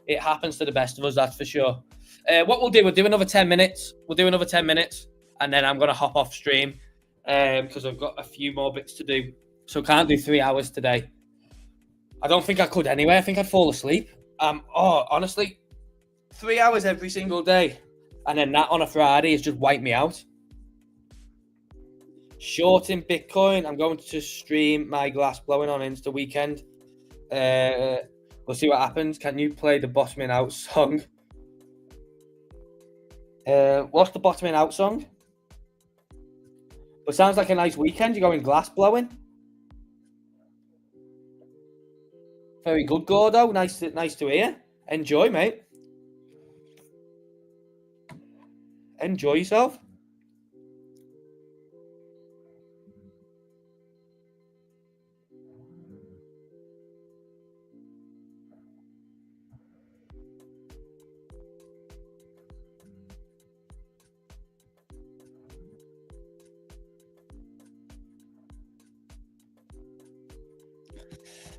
It happens to the best of us, that's for sure. What we'll do another 10 minutes. And then I'm going to hop off stream because I've got a few more bits to do. So can't do 3 hours today. I don't think I could anyway. I think I'd fall asleep. Honestly, 3 hours every single day. And then that on a Friday has just wiped me out. Shorting Bitcoin. I'm going to stream my glass blowing on Insta weekend. We'll see what happens. Can you play the Bottoming Out song? What's the Bottoming Out song? It sounds like a nice weekend. You're going glass blowing. Very good, Gordo. Nice to hear. Enjoy, mate. Enjoy yourself.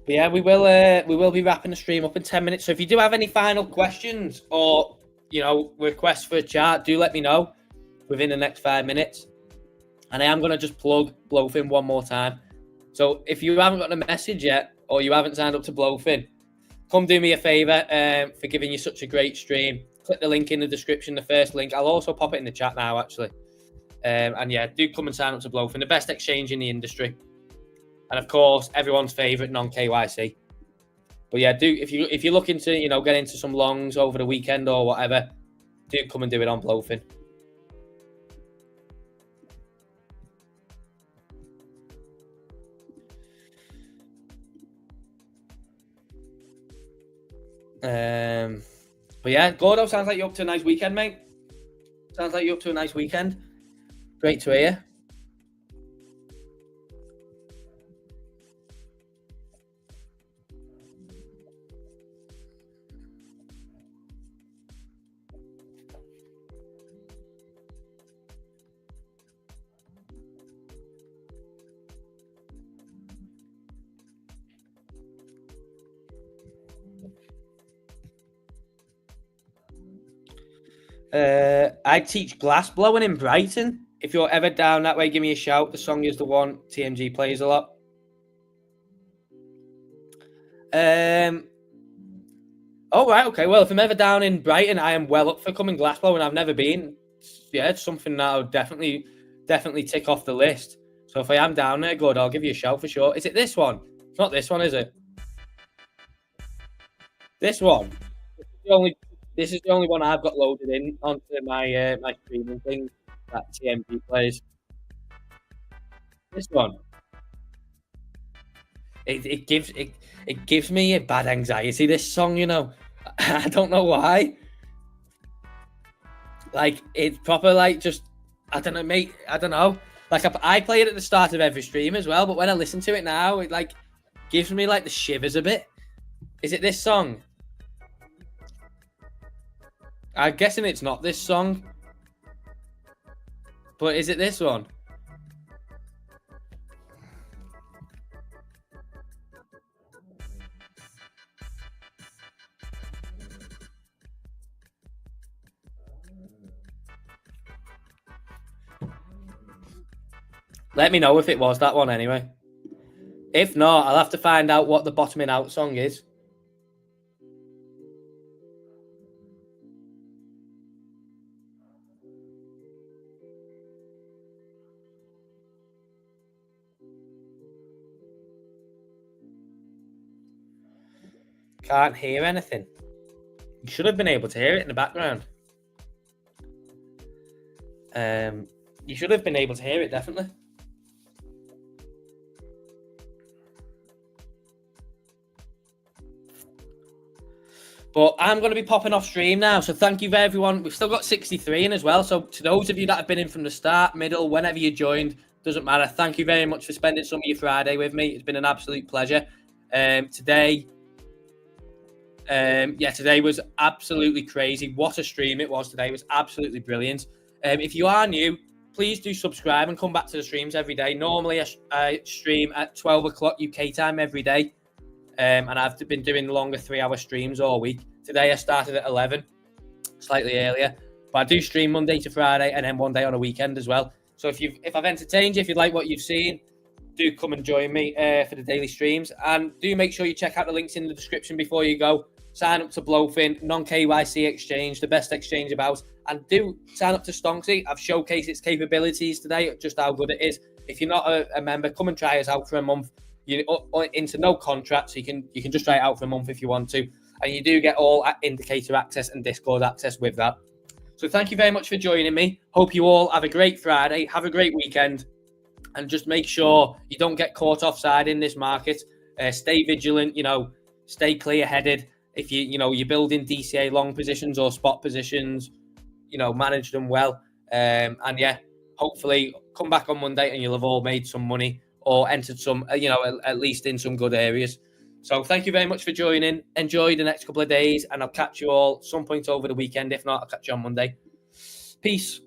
But yeah, we will be wrapping the stream up in 10 minutes. So if you do have any final questions or requests for a chat, do let me know within the next 5 minutes. And I am going to just plug BLOFIN one more time. So if you haven't got a message yet or you haven't signed up to BLOFIN, come do me a favor for giving you such a great stream. Click the link in the description, the first link. I'll also pop it in the chat now, actually. Do come and sign up to BLOFIN, the best exchange in the industry. And of course, everyone's favorite non-KYC. But yeah, if you're looking to get into some longs over the weekend or whatever, do come and do it on BLOFIN. But yeah, Gordo, sounds like you're up to a nice weekend, mate. Sounds like you're up to a nice weekend. Great to hear. I teach glass blowing in Brighton. If you're ever down that way, give me a shout. The song is the one TMG plays a lot. Oh, right, okay. Well, if I'm ever down in Brighton, I am well up for coming glass blowing. I've never been. Yeah, it's something that I'll definitely tick off the list. So if I am down there, good, I'll give you a shout for sure. Is it this one? It's not this one, is it? This one. This is the only one I've got loaded in onto my my streaming thing that TMG plays. This one. It gives me a bad anxiety, this song, I don't know why. Like, it's proper, like, just, I don't know, mate, I don't know. Like, I play it at the start of every stream as well, but when I listen to it now, it, like, gives me, like, the shivers a bit. Is it this song? I'm guessing it's not this song. But is it this one? Let me know if it was that one anyway. If not, I'll have to find out what the Bottoming Out song is. Can't hear anything. You should have been able to hear it in the background. You should have been able to hear it, definitely. But I'm going to be popping off stream now. So thank you, everyone. We've still got 63 in as well. So to those of you that have been in from the start, middle, whenever you joined, doesn't matter. Thank you very much for spending some of your Friday with me. It's been an absolute pleasure. Today was absolutely crazy. What a stream it was today. It was absolutely brilliant. If you are new, please do subscribe and come back to the streams every day. Normally, I stream at 12 o'clock UK time every day. And I've been doing longer 3-hour streams all week. Today I started at 11, slightly earlier. But I do stream Monday to Friday and then one day on a weekend as well. So if I've entertained you, if you like what you've seen, do come and join me for the daily streams. And do make sure you check out the links in the description before you go. Sign up to BLOFIN, non-KYC exchange, the best exchange about. And do sign up to Stonksy. I've showcased its capabilities today, just how good it is. If you're not a member, come and try us out for a month. You're into no contract, so you can just try it out for a month if you want to. And you do get all indicator access and Discord access with that. So thank you very much for joining me. Hope you all have a great Friday. Have a great weekend. And just make sure you don't get caught offside in this market. Stay vigilant, stay clear-headed. If you're building DCA long positions or spot positions, manage them well. And yeah, hopefully come back on Monday and you'll have all made some money or entered some, at least in some good areas. So thank you very much for joining. Enjoy the next couple of days, and I'll catch you all some point over the weekend. If not, I'll catch you on Monday. Peace.